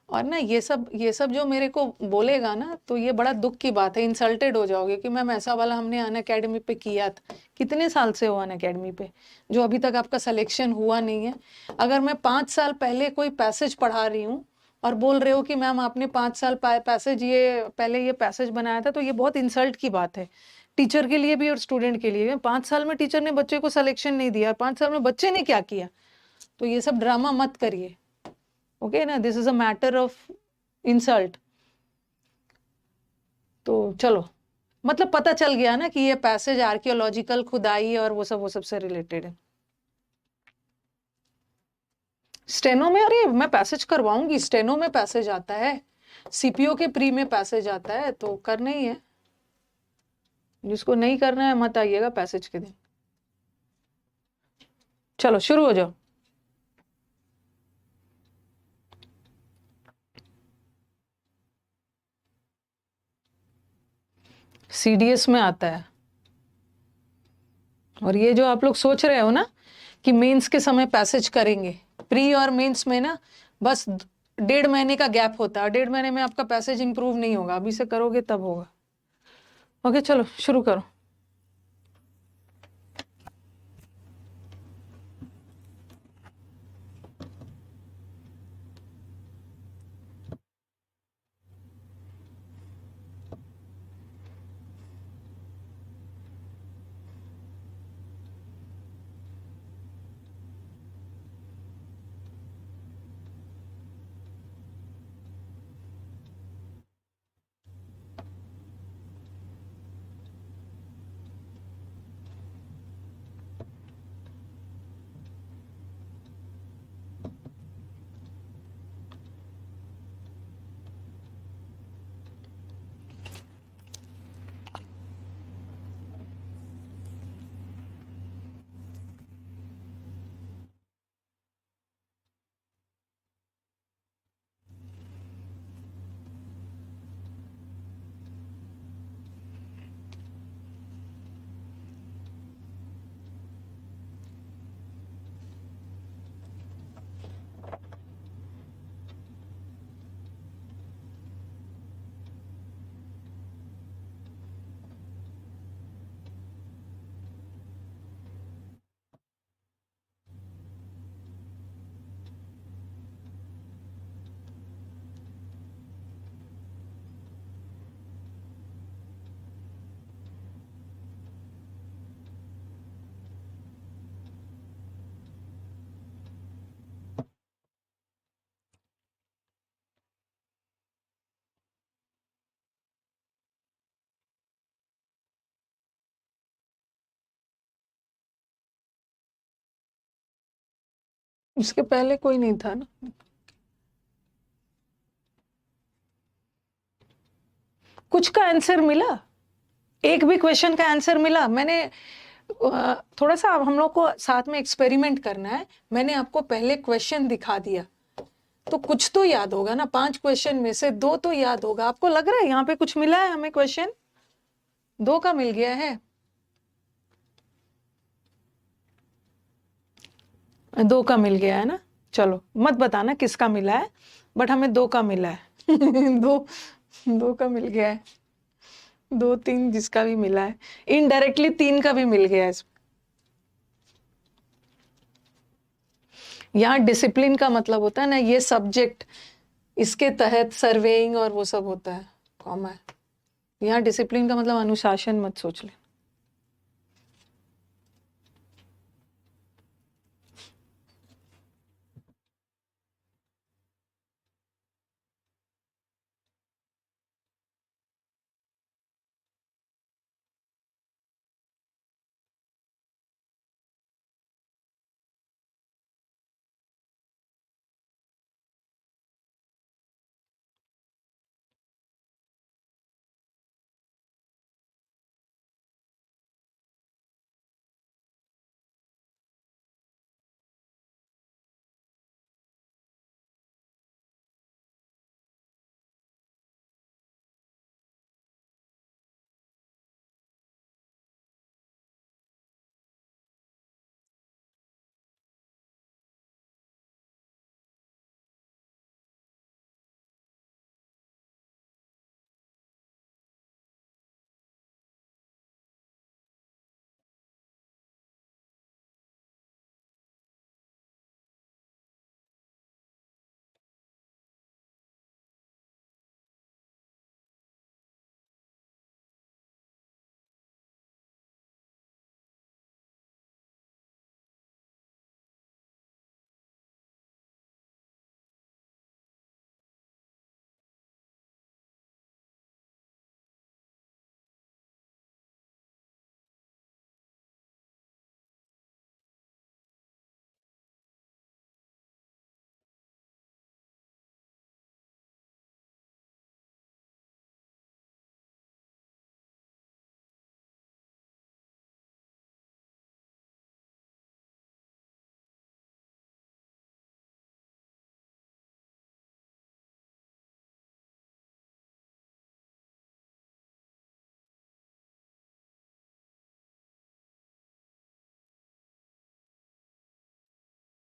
और ना ये सब जो मेरे को बोलेगा ना, तो ये बड़ा दुख की बात है, इंसल्टेड हो जाओगे कि मैम ऐसा वाला हमने अन अकेडमी पे किया था। कितने साल से हो अन अकेडमी पे, जो अभी तक आपका सिलेक्शन हुआ नहीं है? अगर मैं 5 साल पहले कोई पैसेज पढ़ा रही हूँ और बोल रहे हो कि मैम आपने 5 साल पैसेज ये पहले ये पैसेज बनाया था, तो ये बहुत इंसल्ट की बात है, टीचर के लिए भी और स्टूडेंट के लिए। 5 साल में टीचर ने बच्चे को सिलेक्शन नहीं दिया, 5 साल में बच्चे ने क्या किया? तो ये सब ड्रामा मत करिए। ओके ना, this is a matter of insult. तो चलो, मतलब पता चल गया ना कि ये पैसेज आर्कियोलॉजिकल खुदाई और वो सब से रिलेटेड है। स्टेनो में, अरे मैं पैसेज करवाऊंगी, स्टेनो में पैसेज आता है, सीपीओ के प्री में पैसेज आता है, तो करना ही है। जिसको नहीं करना है मत आइएगा पैसेज के दिन। चलो शुरू हो जाओ। सीडीएस में आता है। और ये जो आप लोग सोच रहे हो ना कि मेंस के समय पैसेज करेंगे, प्री और मेंस में ना बस 1.5 महीने का गैप होता है, 1.5 महीने में आपका पैसेज इंप्रूव नहीं होगा, अभी से करोगे तब होगा। ओके चलो शुरू करो। इसके पहले कोई नहीं था ना? कुछ का आंसर मिला? एक भी क्वेश्चन का आंसर मिला? मैंने थोड़ा सा हम लोग को साथ में एक्सपेरिमेंट करना है। मैंने आपको पहले क्वेश्चन दिखा दिया, तो कुछ तो याद होगा ना, 5 क्वेश्चन में से 2 तो याद होगा। आपको लग रहा है यहाँ पे कुछ मिला है हमें? क्वेश्चन 2 का मिल गया है, 2 का मिल गया है ना। चलो मत बताना किसका मिला है, बट हमें 2 का मिला है। 2 का मिल गया है, 2 3 जिसका भी मिला है, इनडायरेक्टली 3 का भी मिल गया है इसमें। यहाँ डिसिप्लिन का मतलब होता है ना, ये सब्जेक्ट, इसके तहत सर्वेइंग और वो सब होता है, कॉमा है। यहाँ डिसिप्लिन का मतलब अनुशासन मत सोच ले।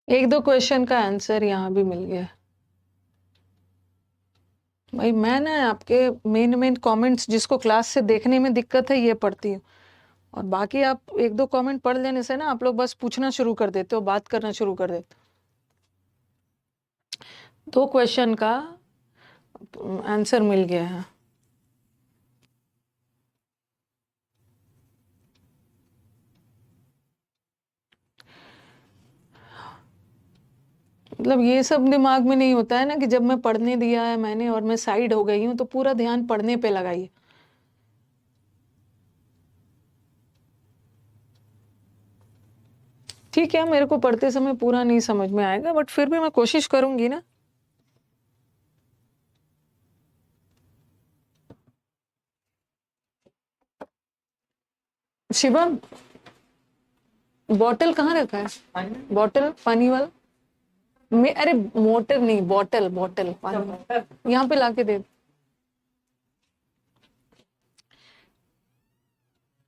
एक दो क्वेश्चन का आंसर यहाँ भी मिल गया भाई। मैं ना आपके मेन कमेंट्स जिसको क्लास से देखने में दिक्कत है ये पढ़ती हूँ, और बाकी आप एक दो कमेंट पढ़ लेने से ना आप लोग बस पूछना शुरू कर देते हो, बात करना शुरू कर देते हो। दो क्वेश्चन का आंसर मिल गया है। मतलब ये सब दिमाग में नहीं होता है ना कि जब मैं पढ़ने दिया है मैंने और मैं साइड हो गई हूँ तो पूरा ध्यान पढ़ने पे लगाइए। ठीक है, मेरे को पढ़ते समय पूरा नहीं समझ में आएगा, बट फिर भी मैं कोशिश करूंगी ना। शिवम, बॉटल कहाँ रखा है? बॉटल पानी वाला में, अरे मोटर नहीं, बॉटल बॉटल पानी यहाँ पे लाके दे।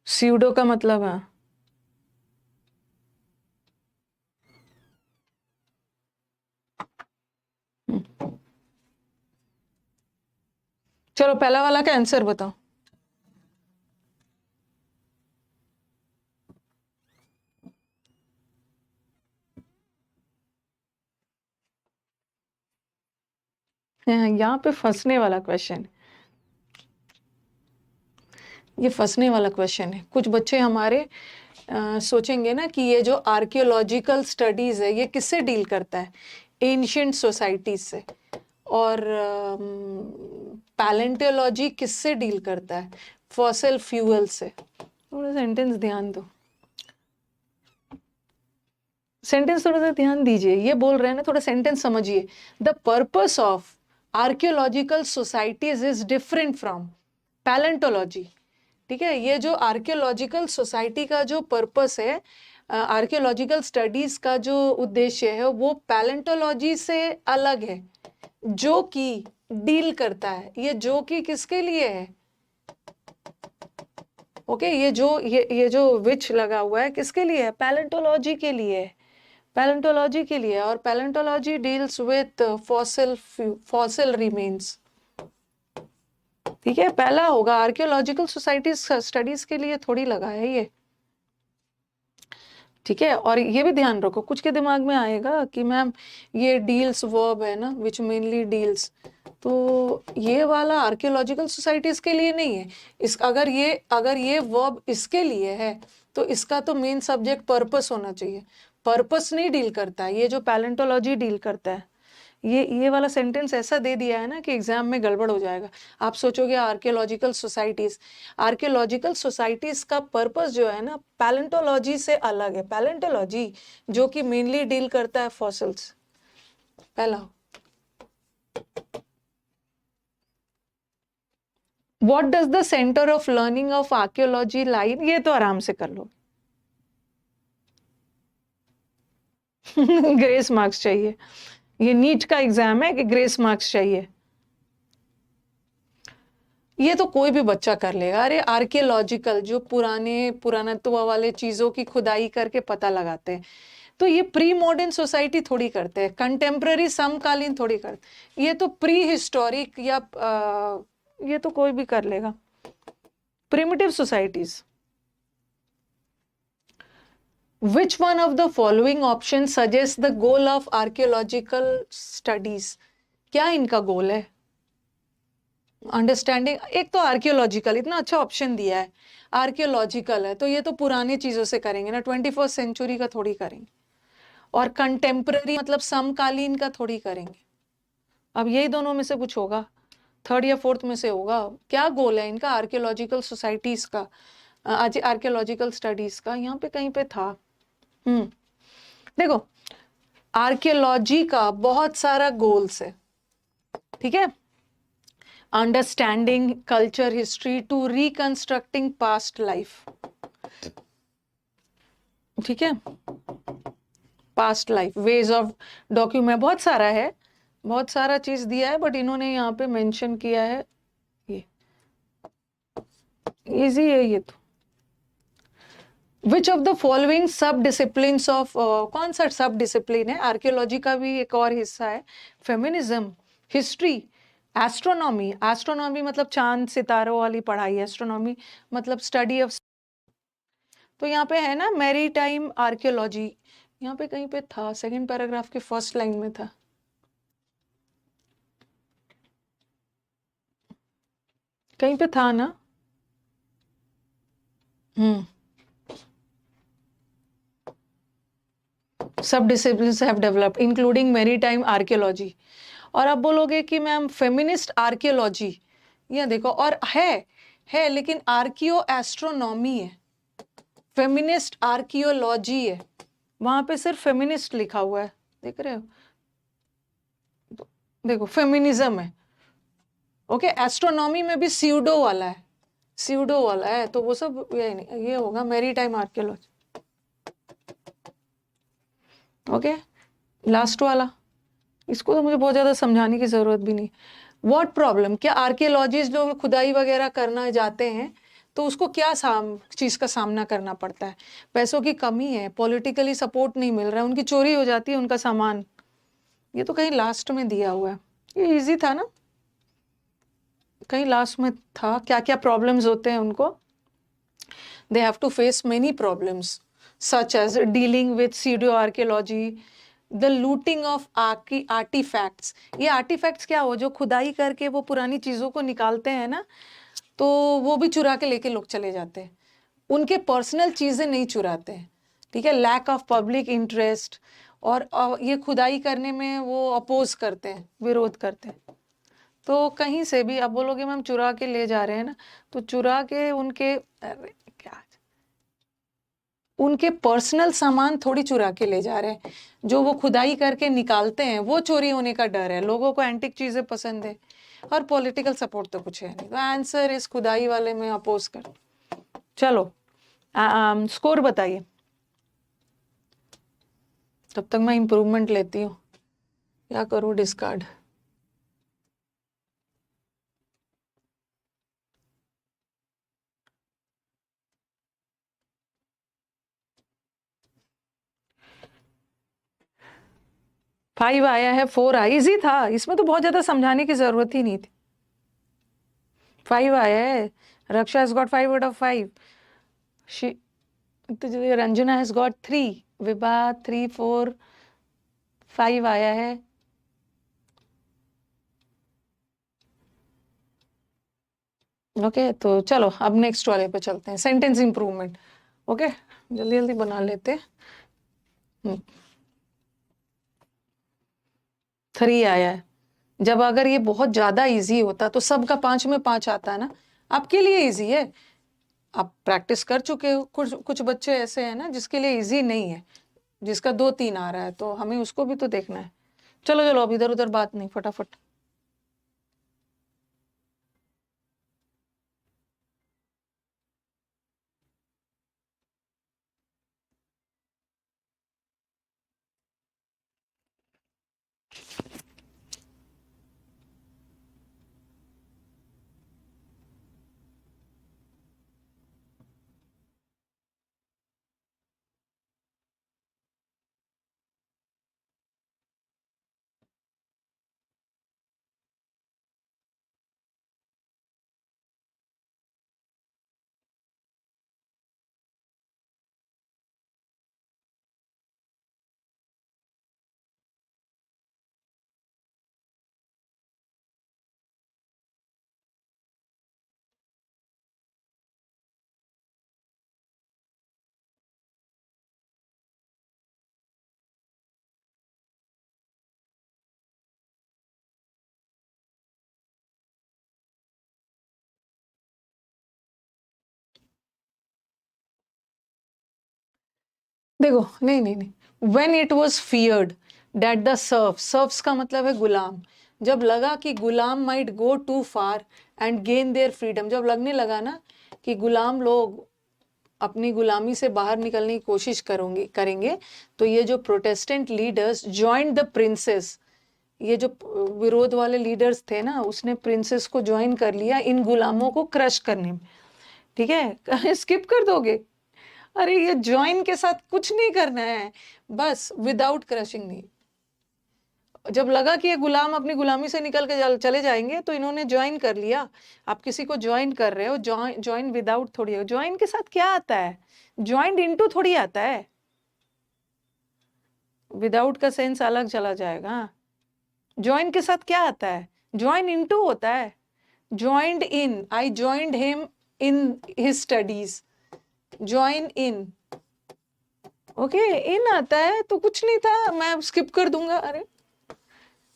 सीडो का मतलब है चलो पहला वाला का आंसर बताओ। यहाँ पे फंसने वाला क्वेश्चन, ये फंसने वाला क्वेश्चन है। कुछ बच्चे हमारे सोचेंगे ना कि ये जो आर्कियोलॉजिकल स्टडीज है ये किससे डील करता है? एंशियंट सोसाइटीज से। और पैलेंटियोलॉजी किससे डील करता है? फॉसिल फ्यूल से। थोड़ा सेंटेंस ध्यान दो, सेंटेंस थोड़ा सा ध्यान दीजिए। ये बोल रहे हैं ना, थोड़ा सेंटेंस समझिए। The purpose of archaeological societies is different from palaeontology. ठीक है, ये जो आर्कियोलॉजिकल सोसाइटी का जो पर्पस है, आर्कियोलॉजिकल स्टडीज का जो उद्देश्य है वो पैलेंटोलॉजी से अलग है, जो कि डील करता है। ये जो कि किसके लिए है? ओके, ये जो विच लगा हुआ है किसके लिए है? पैलेंटोलॉजी के लिए है। पैलेंटोलॉजी के लिए, और palaeontology deals with fossil remains. ठीक है, पहला होगा आर्कियोलॉजिकल सोसाइटी स्टडीज के लिए थोड़ी लगा है ये। ठीक है। और ये भी ध्यान रखो, कुछ के दिमाग में आएगा कि मैम ये डील्स वर्ब है ना, विच मेनली डील्स, तो ये वाला आर्कियोलॉजिकल सोसाइटीज के लिए नहीं है। इस अगर ये वर्ब इसके लिए है तो इसका तो मेन सब्जेक्ट पर्पस होना चाहिए। पर्पस नहीं डील करता है, ये जो पैलेंटोलॉजी डील करता है। ये वाला सेंटेंस ऐसा दे दिया है ना कि एग्जाम में गड़बड़ हो जाएगा। आप सोचोगे आर्कियोलॉजिकल सोसाइटीज का पर्पस जो है ना पैलेंटोलॉजी से अलग है। पैलेंटोलॉजी जो कि मेनली डील करता है फॉसिल्स। पहला, what does the centre of learning of archaeology lie, ये तो आराम से कर लो। ग्रेस मार्क्स चाहिए, ये नीट का एग्जाम है कि ग्रेस मार्क्स चाहिए। ये तो कोई भी बच्चा कर लेगा। अरे आर्कियोलॉजिकल जो पुरानत्व वाले चीजों की खुदाई करके पता लगाते हैं, तो ये प्री मॉडर्न सोसाइटी थोड़ी करते हैं, कंटेम्प्ररी समकालीन थोड़ी करते, ये तो प्री हिस्टोरिक या ये तो कोई भी कर लेगा। Primitive societies. Which one of the following options suggests the goal of archaeological studies? क्या इनका गोल है? अंडरस्टैंडिंग, एक तो आर्कियोलॉजिकल, इतना अच्छा ऑप्शन दिया है, आर्कियोलॉजिकल है तो ये तो पुराने चीजों से करेंगे ना, 21st सेंचुरी का थोड़ी करेंगे। और कंटेम्प्ररी मतलब समकालीन का थोड़ी करेंगे। अब यही दोनों में से कुछ होगा, थर्ड या फोर्थ में से होगा। क्या गोल है इनका आर्कियोलॉजिकल सोसाइटीज का, आज आर्कियोलॉजिकल स्टडीज का? यहाँ पे कहीं पे था। देखो आर्कियोलॉजी का बहुत सारा गोल्स है, ठीक है। Understanding culture history to reconstructing past life, ठीक है। Past life, ways of document, बहुत सारा है, बहुत सारा चीज दिया है, बट इन्होंने यहाँ पे मेंशन किया है ये। इजी है ये तो। विच ऑफ द फॉलोइंग सब डिसिप्लिन्स ऑफ, कौन सा सब डिसिप्लिन है? आर्कियोलॉजी का भी एक और हिस्सा है, फेमिनिज्म, हिस्ट्री, एस्ट्रोनॉमी। एस्ट्रोनॉमी मतलब चांद सितारों वाली पढ़ाई, एस्ट्रोनॉमी मतलब स्टडी ऑफ। तो यहाँ पे है ना मैरी टाइम आर्कियोलॉजी, यहाँ पे कहीं पे था, सेकंड पैराग्राफ के फर्स्ट लाइन में था। कहीं पे था ना। सब disciplines have developed including maritime archaeology. और आप बोलोगे कि मैम फेमिनिस्ट आर्कियोलॉजी, ये देखो, और है लेकिन आर्कियो एस्ट्रोनॉमी है, फेमिनिस्ट आर्कियोलॉजी है, वहां पे सिर्फ फेमिनिस्ट लिखा हुआ है, देख रहे हो? देखो फेमिनिज्म है, ओके। एस्ट्रोनॉमी में भी स्यूडो वाला है, तो वो सब ये होगा मैरीटाइम आर्कियोलॉजी, ओके। लास्ट वाला, इसको तो मुझे बहुत ज्यादा समझाने की जरूरत भी नहीं। व्हाट प्रॉब्लम, क्या आर्कियोलॉजिस्ट जो खुदाई वगैरह करना जाते हैं तो उसको क्या चीज का सामना करना पड़ता है? पैसों की कमी है, पॉलिटिकली सपोर्ट नहीं मिल रहा है, उनकी चोरी हो जाती है उनका सामान। ये तो कहीं लास्ट में दिया हुआ है, ये इजी था ना, कहीं लास्ट में था क्या क्या प्रॉब्लम्स होते हैं उनको। They have to face many problems such as dealing with pseudo archaeology, the looting of artefacts. ये आर्टिफैक्ट्स क्या हो, जो खुदाई करके वो पुरानी चीजों को निकालते हैं ना, तो वो भी चुरा के लेके लोग चले जाते हैं, उनके पर्सनल चीजें नहीं चुराते हैं, ठीक है। लैक ऑफ पब्लिक इंटरेस्ट, और ये खुदाई करने में वो अपोज करते हैं, विरोध करते हैं। तो कहीं से भी आप बोलोगे मैम चुरा के ले जा रहे हैं ना, तो चुरा के उनके पर्सनल सामान थोड़ी चुरा के ले जा रहे हैं, जो वो खुदाई करके निकालते हैं वो चोरी होने का डर है। लोगों को एंटिक चीजें पसंद है, और पॉलिटिकल सपोर्ट तो कुछ है नहीं, तो आंसर इस खुदाई वाले में अपोज कर। चलो स्कोर बताइए, तब तक मैं इंप्रूवमेंट लेती हूँ, क्या करूँ, डिस्कार्ड। फाइव आया है, 4 आया, इजी था, इसमें तो बहुत ज्यादा समझाने की जरूरत ही नहीं थी। 5 आया है, रक्षा has got 5 out of 5, तो जो रंजना हैज गॉट 3, विभा 3 4 5 आया है। ओके तो चलो अब नेक्स्ट वाले पे चलते हैं, सेंटेंस इंप्रूवमेंट। ओके जल्दी जल्दी बना लेते हैं। 3 आया है। जब अगर ये बहुत ज्यादा इजी होता तो सबका 5 में 5 आता है ना, आपके लिए इजी है, आप प्रैक्टिस कर चुके हो। कुछ कुछ बच्चे ऐसे हैं ना जिसके लिए इजी नहीं है, जिसका 2 3 आ रहा है, तो हमें उसको भी तो देखना है। चलो चलो अब इधर उधर बात नहीं, फटाफट। देखो नहीं नहीं नहीं, when it was feared that the serfs का मतलब है गुलाम, जब लगा कि गुलाम might go too far and gain their freedom, जब लगने लगा ना कि गुलाम लोग अपनी गुलामी से बाहर निकलने की कोशिश करेंगे, तो ये जो Protestant leaders joined the princess, ये जो विरोध वाले लीडर्स थे ना, उसने प्रिंसेस को ज्वाइन कर लिया इन गुलामों को क्रश करने में। ठीक है स्किप कर दोगे? अरे ये ज्वाइन के साथ कुछ नहीं करना है, बस विदाउट क्रशिंग नहीं। जब लगा कि ये गुलाम अपनी गुलामी से निकल के चले जाएंगे तो इन्होंने ज्वाइन कर लिया। आप किसी को ज्वाइन कर रहे हो, ज्वाइन विदाउट थोड़ी है, ज्वाइन के साथ क्या आता है, ज्वाइंड इनटू थोड़ी आता है, विदाउट का सेंस अलग चला जाएगा। ज्वाइन के साथ क्या आता है, ज्वाइन इनटू होता है। Joined in, I joined him in his studies, join in. Okay in आता है तो कुछ नहीं था, मैं स्किप कर दूंगा। अरे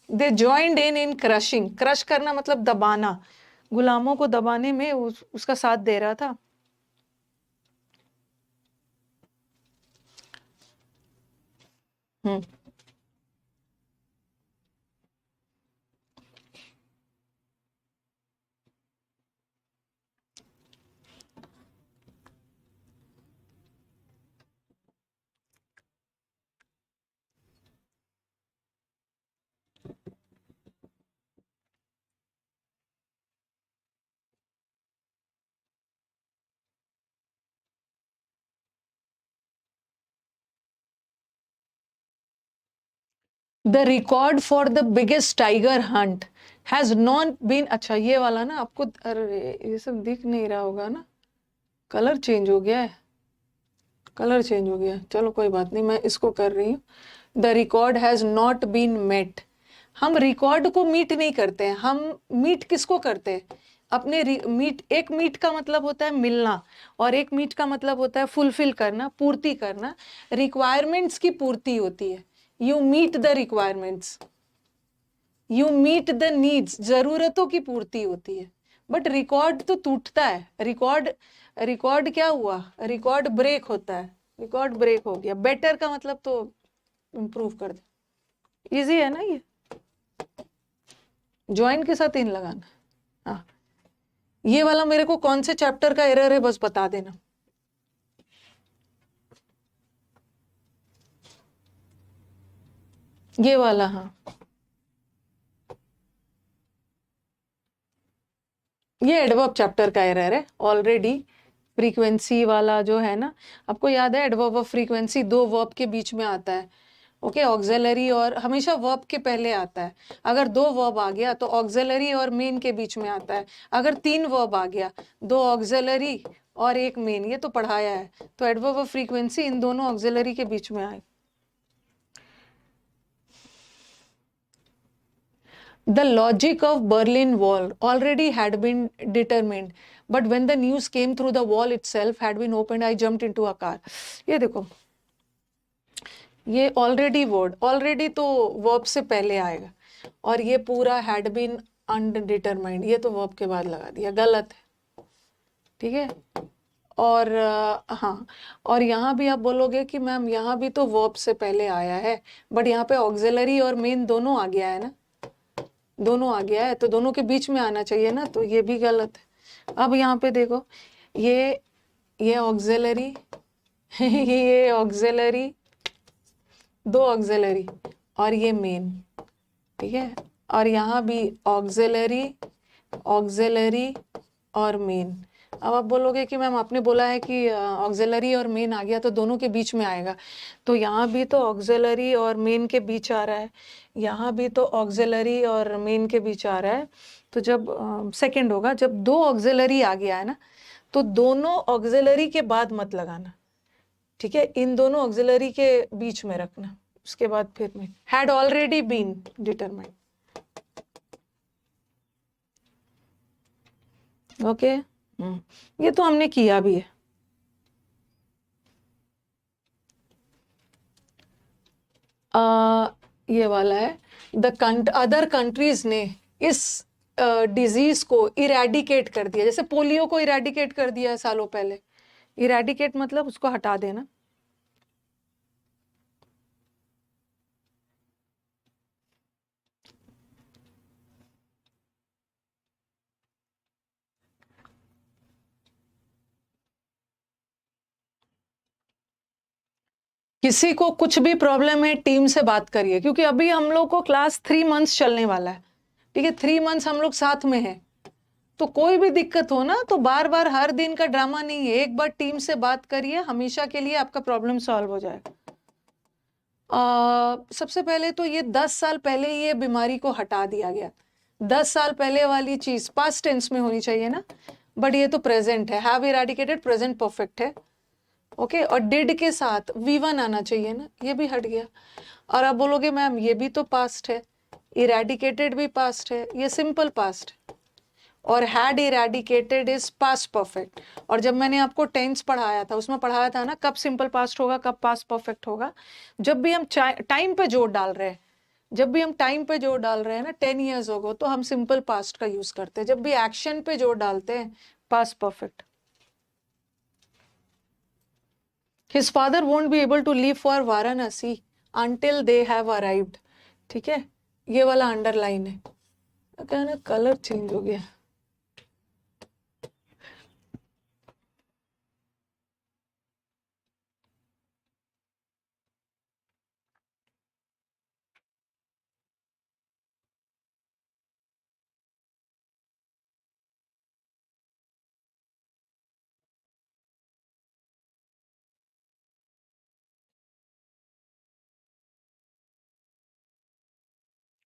दे ज्वाइंड इन क्रशिंग, क्रश करना मतलब दबाना, गुलामों को दबाने में उसका साथ दे रहा था। Hmm the record for the biggest tiger hunt has not been, अच्छा ये वाला ना आपको, अरे ये सब दिख नहीं रहा होगा ना, कलर चेंज हो गया है, कलर चेंज हो गया, चलो कोई बात नहीं, मैं इसको कर रही हूँ। The record has not been met, हम रिकॉर्ड को मीट नहीं करते हैं, हम मीट किसको करते हैं, अपने मीट, एक मीट का मतलब होता है मिलना, और एक मीट का मतलब होता है फुलफिल करना, पूर्ति करना, रिक्वायरमेंट्स की पूर्ति होती है। You meet the requirements, you meet the needs, जरूरतों की पूर्ति होती है। बट रिकॉर्ड तो टूटता है, रिकॉर्ड क्या हुआ, रिकॉर्ड ब्रेक होता है, रिकॉर्ड ब्रेक हो गया। बेटर का मतलब तो इम्प्रूव कर दे, इजी है ना ये, ज्वाइन के साथ इन लगाना। हाँ ये वाला मेरे को कौन से चैप्टर का एरर है बस बता देना। ये वाला, हाँ ये एडवर्ब चैप्टर का एरर है ऑलरेडी। फ्रीक्वेंसी वाला जो है ना, आपको याद है एडवर्ब ऑफ फ्रीक्वेंसी 2 वर्ब के बीच में आता है। ओके ऑक्सिलरी और हमेशा वर्ब के पहले आता है। अगर 2 वर्ब आ गया तो ऑक्सिलरी और मेन के बीच में आता है। अगर 3 वर्ब आ गया, 2 ऑक्सिलरी और एक मेन, ये तो पढ़ाया है, तो एडवर्ब ऑफ फ्रीक्वेंसी इन दोनों ऑक्सिलरी के बीच में आए। The logic of Berlin Wall already had been determined, but when the news came through the wall itself had been opened, I jumped into a car. ये देखो, ये already word, already तो verb से पहले आएगा, और ये पूरा हैड बीन अनडिटरमाइंड, ये तो वर्ब के बाद लगा दिया, गलत है, ठीक है। और हाँ, और यहाँ भी आप बोलोगे कि मैम यहाँ भी तो वर्ब से पहले आया है, बट यहाँ पे ऑक्सिलरी और मेन दोनों आ गया है ना, दोनों आ गया है, तो दोनों के बीच में आना चाहिए ना, तो ये भी गलत है। अब यहाँ पे देखो, ये ऑक्सिलरी ये ऑक्सिलरी, दो ऑक्सिलरी और ये मेन, ठीक है। और यहाँ भी ऑक्सिलरी, ऑक्सिलरी और मेन। अब आप बोलोगे कि मैम आपने बोला है कि ऑक्सिलरी और मेन आ गया तो दोनों के बीच में आएगा, तो यहाँ भी तो ऑक्सिलरी और मेन के बीच आ रहा है, यहाँ भी तो ऑक्सिलरी और मेन के बीच आ रहा है। तो जब सेकंड होगा, जब दो ऑक्सिलरी आ गया है ना, तो दोनों ऑक्सिलरी के बाद मत लगाना, ठीक है, इन दोनों ऑक्सिलरी के बीच में रखना, उसके बाद फिर में had already been determined. Okay, ये तो हमने किया भी है। ये वाला है, अदर कंट्रीज ने इस डिजीज को इरेडिकेट कर दिया, जैसे पोलियो को इरेडिकेट कर दिया है सालों पहले। इरेडिकेट मतलब उसको हटा देना। किसी को कुछ भी प्रॉब्लम है, टीम से बात करिए, क्योंकि अभी हम लोग को क्लास 3 मंथ्स चलने वाला है, ठीक है, 3 मंथ्स हम लोग साथ में हैं। तो कोई भी दिक्कत हो ना, तो बार बार हर दिन का ड्रामा नहीं है, एक बार टीम से बात करिए, हमेशा के लिए आपका प्रॉब्लम सॉल्व हो जाएगा। सबसे पहले तो ये 10 साल पहले ये बीमारी को हटा दिया गया। 10 साल पहले वाली चीज पास्ट टेंस में होनी चाहिए ना, बट ये तो प्रेजेंट है, हैव इरेडिकेटेड, प्रेजेंट परफेक्ट है, ओके। और डिड के साथ V1 आना चाहिए ना, ये भी हट गया। और आप बोलोगे मैम ये भी तो पास्ट है, इरेडिकेटेड भी पास्ट है, ये सिंपल पास्ट है, और had eradicated is past perfect. और जब मैंने आपको टेंस पढ़ाया था, उसमें पढ़ाया था ना कब सिंपल पास्ट होगा, कब पास्ट परफेक्ट होगा। जब भी हम टाइम पे जोर डाल रहे हैं, जब भी हम टाइम पे जोर डाल रहे हैं ना, 10 ईयर्स हो गए, तो हम सिंपल पास्ट का यूज करते हैं। जब भी एक्शन पे जोर डालते हैं, past perfect. His father won't be able to leave for Varanasi until they have arrived, ठीक है, ये वाला अंडरलाइन है। क्या ना, कलर चेंज हो गया।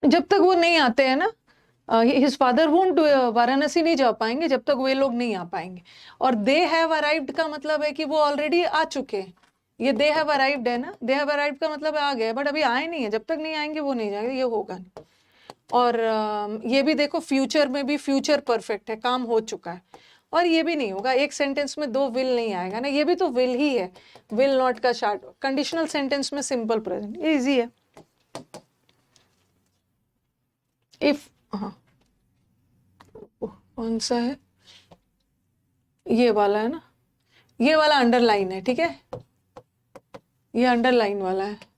जब तक वो नहीं आते हैं ना, हिज फादर वोंट, वाराणसी नहीं जा पाएंगे जब तक वे लोग नहीं आ पाएंगे। और दे हैव अराइव्ड का मतलब है कि वो ऑलरेडी आ चुके हैं। ये दे हैव अराइव्ड है ना, दे हैव अराइव्ड का मतलब आ गए, बट अभी आए नहीं है, जब तक नहीं आएंगे वो नहीं जाएंगे, ये होगा नहीं। और ये भी देखो, फ्यूचर में भी फ्यूचर परफेक्ट है, काम हो चुका है, और ये भी नहीं होगा। एक सेंटेंस में दो विल नहीं आएगा ना, ये भी तो विल ही है, विल नॉट का शार्ट कंडीशनल सेंटेंस में सिंपल प्रेजेंट, ये इजी है। इफ, हाँ, कौन सा है, ये वाला है ना, ये वाला अंडरलाइन है, ठीक है, ये अंडरलाइन वाला है।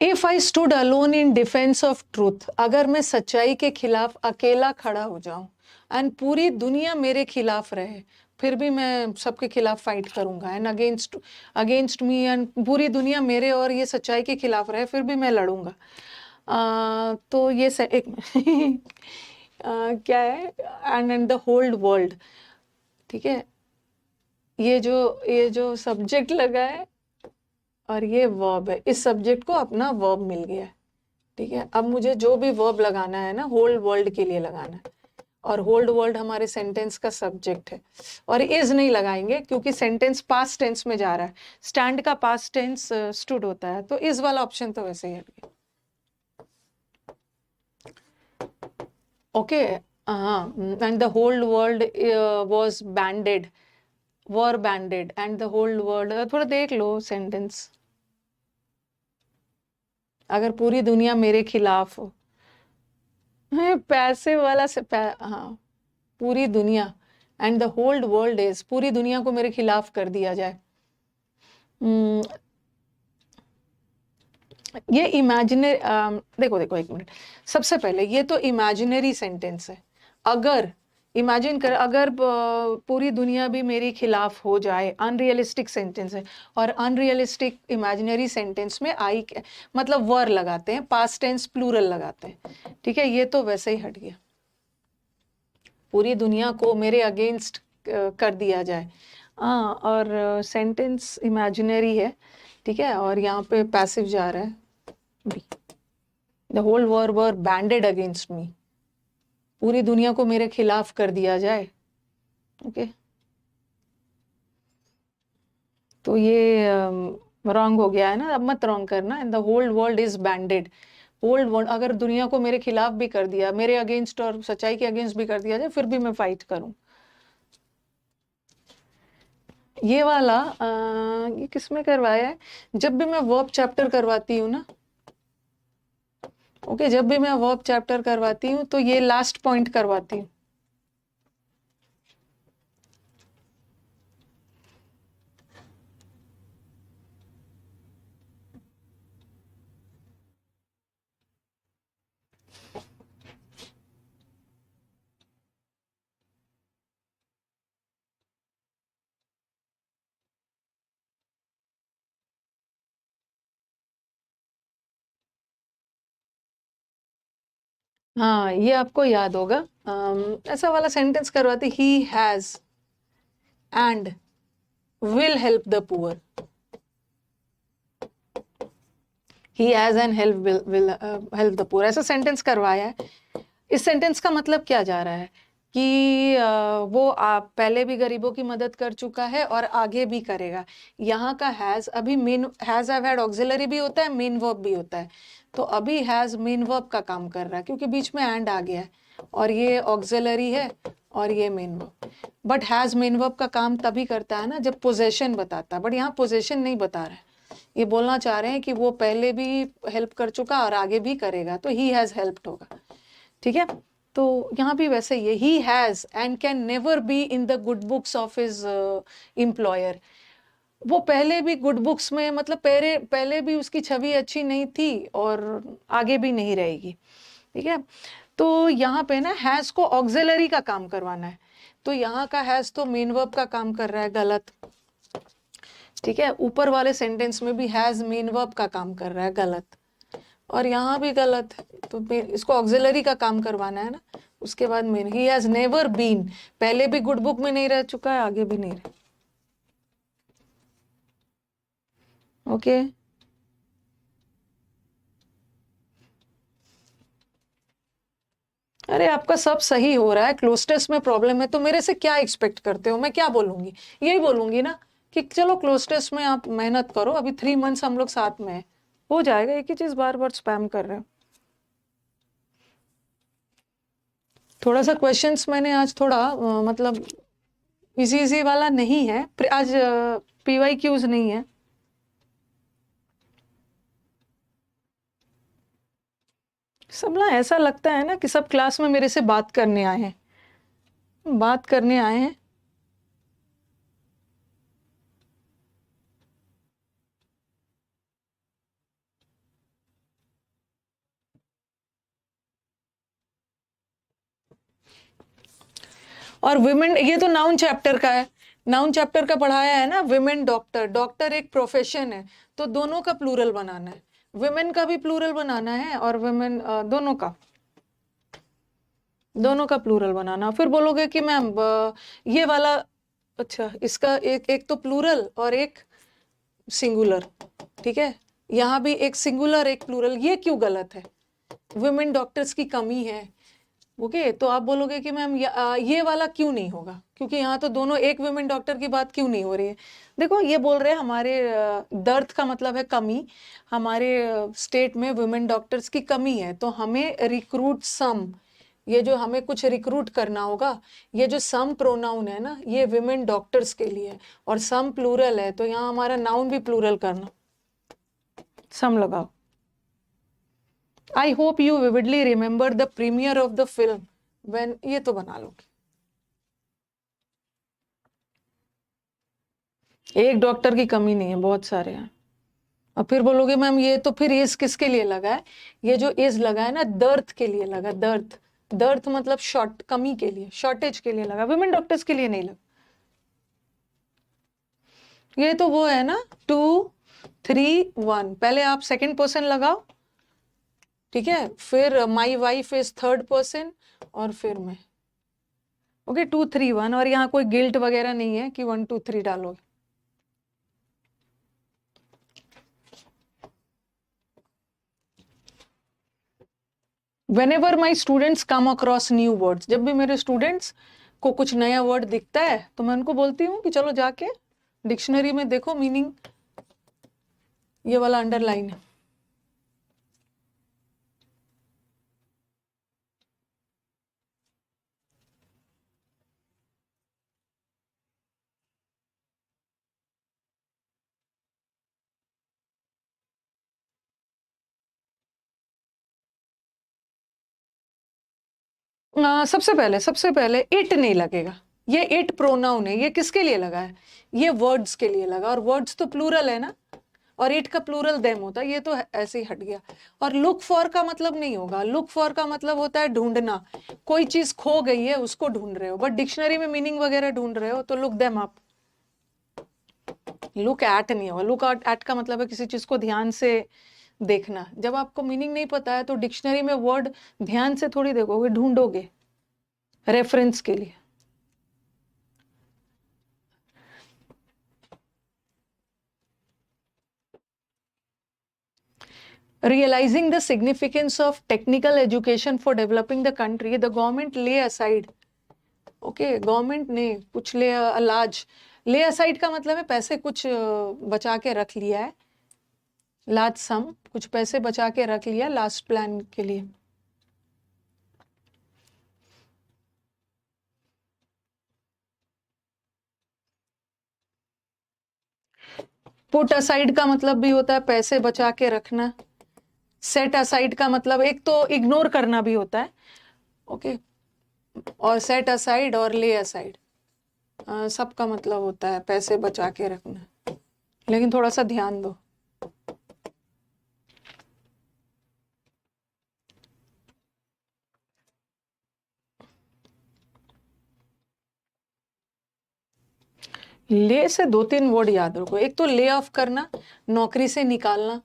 If I stood alone in defence of truth, अगर मैं सच्चाई के खिलाफ अकेला खड़ा हो जाऊं एंड पूरी दुनिया मेरे खिलाफ रहे, फिर भी मैं सबके खिलाफ फाइट करूंगा, and against against me, and पूरी दुनिया मेरे और ये सच्चाई के खिलाफ रहे, फिर भी मैं लड़ूंगा। तो ये एक क्या है, एंड द होल्ड वर्ल्ड, ठीक है, ये जो सब्जेक्ट लगा है और ये वर्ब है, इस सब्जेक्ट को अपना वर्ब मिल गया है, ठीक है। अब मुझे जो भी वर्ब लगाना है ना, होल्ड वर्ल्ड के लिए लगाना है, और होल्ड वर्ल्ड हमारे सेंटेंस का सब्जेक्ट है, और इज नहीं लगाएंगे क्योंकि सेंटेंस पास्ट टेंस में जा रहा है, स्टैंड का पास्ट टेंस स्टूड होता है, तो इज वाला ऑप्शन तो वैसे ही हट गया। ओके, हाँ, and the whole world was banded, were banded, and the whole world, थोड़ा देख लो सेंटेंस, अगर पूरी दुनिया मेरे खिलाफ हो, पैसे वाला से हाँ, पूरी दुनिया, and the whole world is, पूरी दुनिया को मेरे खिलाफ कर दिया जाए। ये इमेजिनरी, देखो देखो एक मिनट, सबसे पहले ये तो इमेजिनरी सेंटेंस है, अगर इमेजिन कर, अगर पूरी दुनिया भी मेरे खिलाफ हो जाए, अनरियलिस्टिक सेंटेंस है, और अनरियलिस्टिक इमेजिनरी सेंटेंस में आई मतलब वर लगाते हैं, पास्ट टेंस प्लूरल लगाते हैं, ठीक है, ये तो वैसे ही हट गया, पूरी दुनिया को मेरे अगेंस्ट कर दिया जाए, हाँ, और सेंटेंस इमेजिनरी है, ठीक है, और यहाँ पे पैसिव जा रहा है, the whole world were banded against me, पूरी दुनिया को मेरे खिलाफ कर दिया जाए, ओके, तो ये रॉन्ग हो गया है ना, अब मत रॉन्ग करना, the whole world is banded, whole world, अगर दुनिया को मेरे खिलाफ भी कर दिया, मेरे अगेंस्ट और सच्चाई के अगेंस्ट भी कर दिया जाए, फिर भी मैं फाइट करूं। ये वाला ये किस में करवाया है, जब भी मैं वर्ब चैप्टर करवाती हूँ ना, ओके, जब भी मैं वर्ब चैप्टर करवाती हूँ तो ये लास्ट पॉइंट करवाती हूँ, हाँ, ये आपको याद होगा, ऐसा वाला सेंटेंस करवाती, he has and will help the poor, he has and help will help the poor, ऐसा सेंटेंस करवाया है। इस सेंटेंस का मतलब क्या जा रहा है कि वो आप पहले भी गरीबों की मदद कर चुका है और आगे भी करेगा। यहाँ का हैज, अभी main has have had auxiliary भी होता है, मेन वर्ब भी होता है, तो अभी हैज मेन वर्ब का काम कर रहा है क्योंकि बीच में एंड आ गया है, और ये ऑक्सिलरी है और ये main verb, but has main verb का काम तभी करता है ना जब पोजेशन बताता है, बट यहाँ पोजेशन नहीं बता रहा है, ये बोलना चाह रहे हैं कि वो पहले भी हेल्प कर चुका और आगे भी करेगा, तो ही हैज हेल्प्ड होगा, ठीक है। तो यहाँ भी वैसे ही है, he has and can never be in the good books of his employer, वो पहले भी गुड बुक्स में, मतलब पहले भी उसकी छवि अच्छी नहीं थी और आगे भी नहीं रहेगी, ठीक है। तो यहाँ पे ना हैज को ऑक्सिलरी का काम करवाना है, तो यहाँ का हैज तो मेन वर्ब का काम कर रहा है, गलत, ठीक है। ऊपर वाले सेंटेंस में भी हैज मेन वर्ब का काम कर रहा है, गलत, और यहाँ भी गलत है, तो इसको ऑक्सिलरी का काम करवाना है ना, उसके बाद मेन, ही हैज नेवर बीन, पहले भी गुड बुक में नहीं रह चुका है, आगे भी नहीं रह, ओके। अरे आपका सब सही हो रहा है, क्लोस्टेस में प्रॉब्लम है तो मेरे से क्या एक्सपेक्ट करते हो, मैं क्या बोलूंगी, यही बोलूंगी ना कि चलो क्लोस्टेस में आप मेहनत करो, अभी 3 मंथ्स हम लोग साथ में हैं, हो जाएगा, एक ही चीज बार बार स्पैम कर रहे हो। थोड़ा सा क्वेश्चंस मैंने आज थोड़ा मतलब इजी इजी वाला नहीं है, आज पीवाई क्यूज नहीं है, सब ना ऐसा लगता है ना कि सब क्लास में मेरे से बात करने आए हैं, बात करने आए हैं, और विमेन, ये तो नाउन चैप्टर का है, नाउन चैप्टर का पढ़ाया है ना, विमेन डॉक्टर, डॉक्टर एक प्रोफेशन है, तो दोनों का प्लूरल बनाना है, विमेन का भी प्लूरल बनाना है और विमेन, दोनों का प्लूरल बनाना। फिर बोलोगे कि मैम ये वाला, अच्छा इसका एक एक तो प्लूरल और एक सिंगुलर, ठीक है, यहाँ भी एक सिंगुलर एक प्लूरल, ये क्यों गलत है? वुमेन डॉक्टर्स की कमी है, ओके, तो आप बोलोगे कि मैम ये वाला क्यों नहीं होगा, क्योंकि यहाँ तो दोनों, एक वुमेन डॉक्टर की बात क्यों नहीं हो रही है? देखो ये बोल रहे हैं हमारे दर्द का मतलब है कमी, हमारे स्टेट में वुमेन डॉक्टर्स की कमी है, तो हमें रिक्रूट सम, ये जो हमें कुछ रिक्रूट करना होगा, ये जो सम प्रोनाउन है ना, ये विमेन डॉक्टर्स के लिए है, और सम प्लूरल है, तो यहाँ हमारा नाउन भी प्लूरल करना, सम लगाओ। I hope you vividly remember the premiere of the film when, ये तो बना लोगे, एक डॉक्टर की कमी नहीं है, बहुत सारे हैं। और फिर बोलोगे मैम ये तो फिर इस किसके लिए लगा है? ये जो इज लगा है ना, दर्द के लिए लगा, दर्द, दर्द मतलब शॉर्ट, कमी के लिए, शॉर्टेज के लिए लगा, वुमेन डॉक्टर्स के लिए नहीं लगा। ये तो वो है ना 2 3 1, पहले आप सेकंड पर्सन लगाओ, ठीक है, फिर my wife is third person, और फिर मैं, ओके 2 3 1, और यहाँ कोई गिल्ट वगैरह नहीं है कि 1 2 3 डालोगे। Whenever my students come across new words, जब भी मेरे स्टूडेंट्स को कुछ नया वर्ड दिखता है तो मैं उनको बोलती हूँ कि चलो जाके डिक्शनरी में देखो मीनिंग, ये वाला अंडरलाइन है। सबसे पहले इट नहीं लगेगा, ये इट प्रोनाउन है, ये किसके लिए लगा है? ये वर्ड्स के लिए लगा, और वर्ड्स तो प्लूरल है ना, और इट का प्लूरल देम होता है, ये तो ऐसे ही हट गया। और लुक फॉर का मतलब नहीं होगा, लुक फॉर का मतलब होता है ढूंढना, कोई चीज खो गई है उसको ढूंढ रहे हो, बट डिक्शनरी में मीनिंग वगैरह ढूंढ रहे हो तो look them up, look at नहीं होगा। लुक एट का मतलब है किसी चीज को ध्यान से देखना, जब आपको मीनिंग नहीं पता है तो डिक्शनरी में वर्ड ध्यान से थोड़ी देखोगे, ढूंढोगे रेफरेंस के लिए। Realizing the significance of technical education for developing the country, the government lay aside, okay, government ने कुछ ले लाज, ले असाइड का मतलब है पैसे कुछ बचा के रख लिया है, लार्ज सम, कुछ पैसे बचा के रख लिया लास्ट प्लान के लिए। पुट असाइड का मतलब भी होता है पैसे बचा के रखना, सेट असाइड का मतलब एक तो इग्नोर करना भी होता है, ओके, और सेट असाइड और ले असाइड सबका मतलब होता है पैसे बचा के रखना, लेकिन थोड़ा सा ध्यान दो। ले से 2 3 वर्ड याद रखो, एक तो ले ऑफ करना, नौकरी से निकालना,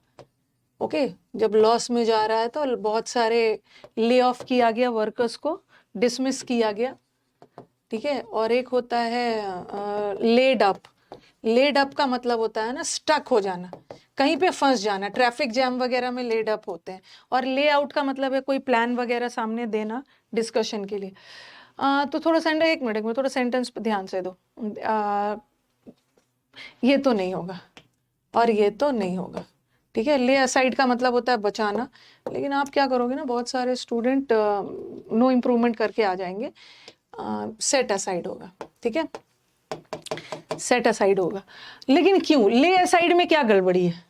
ओके, जब लॉस में जा रहा है तो बहुत सारे ले ऑफ किया गया, वर्कर्स को डिसमिस किया गया, ठीक है। और एक होता है लेड अप, लेड अप का मतलब होता है ना स्टक हो जाना, कहीं पे फंस जाना, ट्रैफिक जैम वगैरह में लेड अप होते हैं। और ले आउट का मतलब है कोई प्लान वगैरह सामने देना डिस्कशन के लिए। तो थोड़ा एक मिनट में थोड़ा सेंटेंस पे ध्यान से दो। ये तो नहीं होगा और ये तो नहीं होगा, ठीक है। ले असाइड का मतलब होता है बचाना, लेकिन आप क्या करोगे ना, बहुत सारे स्टूडेंट नो इम्प्रूवमेंट करके आ जाएंगे। सेट असाइड होगा, ठीक है, सेट असाइड होगा। लेकिन क्यों ले असाइड में क्या गड़बड़ी है?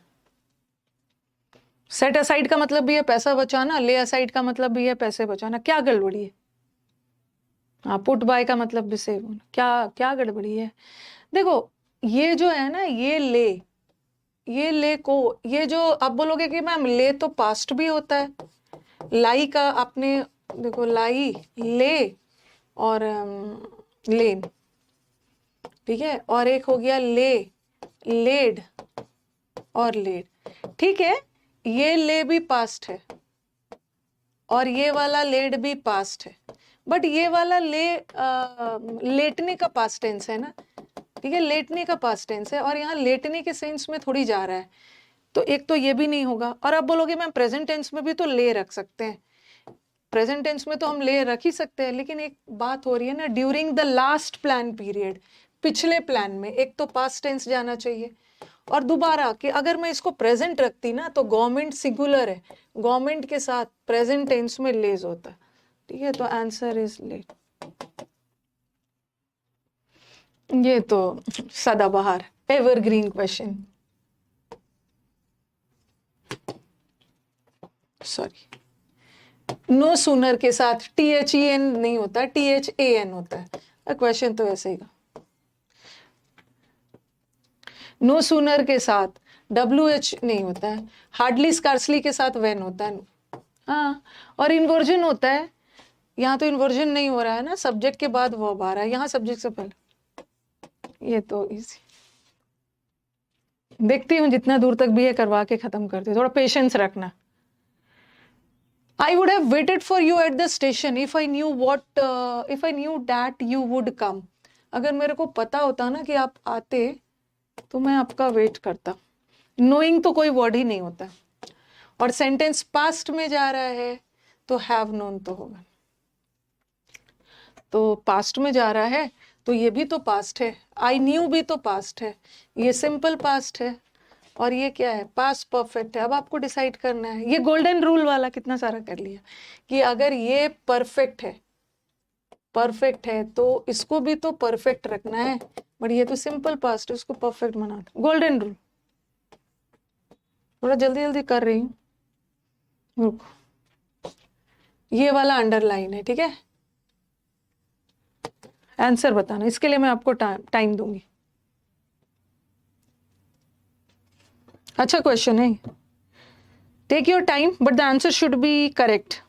सेट असाइड का मतलब भी है पैसा बचाना, ले असाइड का मतलब भी है पैसे बचाना, क्या गड़बड़ी है? हाँ, पुट बाय का मतलब भी सेव होना, क्या क्या गड़बड़ी है? देखो ये जो है ना, ये ले को, ये जो आप बोलोगे कि मैम ले तो पास्ट भी होता है, लाई का आपने देखो लाई ले, और लेन, ठीक है, और एक हो गया ले, लेड और लेड, ठीक है। ये ले भी पास्ट है और ये वाला लेड भी पास्ट है, बट ये वाला लेटने का पास्ट टेंस है ना, ठीक है, लेटने का पास्ट टेंस है और यहाँ लेटने के सेंस में थोड़ी जा रहा है, तो एक तो ये भी नहीं होगा। और आप बोलोगे मैम प्रेजेंट टेंस में भी तो ले रख सकते हैं, प्रेजेंट टेंस में तो हम ले रख ही सकते हैं, लेकिन एक बात हो रही है ना, during the last plan period, पिछले प्लान में, एक तो पास्ट टेंस जाना चाहिए। और दोबारा कि अगर मैं इसको प्रेजेंट रखती ना तो गवर्नमेंट सिंगुलर है, गवर्नमेंट के साथ प्रेजेंट टेंस में लेज होता, ठीक है, तो आंसर इज लेट। ये तो सदाबहार evergreen question, sorry, no sooner के साथ THEN नहीं होता, THAN होता है, क्वेश्चन तो ऐसे ही का। नो सूनर के साथ WH नहीं होता है, हार्डली स्कार्सली के साथ वेन होता है, हाँ, और इन्वर्जन होता है, यहाँ तो इन्वर्जन नहीं हो रहा है ना, सब्जेक्ट के बाद वर्ब आ रहा है, यहाँ सब्जेक्ट से पहले। ये तो इजी, देखती हूँ जितना दूर तक भी है करवा के खत्म करती, थोड़ा पेशेंस रखना। I would have waited for you at the station if I knew that you would come. अगर मेरे को पता होता ना कि आप आते तो मैं आपका वेट करता। Knowing तो कोई वर्ड ही नहीं होता, और सेंटेंस पास्ट में जा रहा है तो हैव नोन तो होगा, तो पास्ट में जा रहा है तो ये भी तो पास्ट है, आई न्यू भी तो पास्ट है, ये सिंपल पास्ट है, और ये क्या है, पास्ट परफेक्ट है। अब आपको डिसाइड करना है, ये गोल्डन रूल वाला कितना सारा कर लिया कि अगर ये परफेक्ट है तो इसको भी तो परफेक्ट रखना है, बट ये तो सिंपल पास्ट है, उसको परफेक्ट बना दो, गोल्डन रूल। थोड़ा जल्दी जल्दी कर रही हूँ, रुको, ये वाला अंडरलाइन है, ठीक है, आंसर बताना, इसके लिए मैं आपको टाइम दूंगी। अच्छा क्वेश्चन है, take your time but the answer should be correct.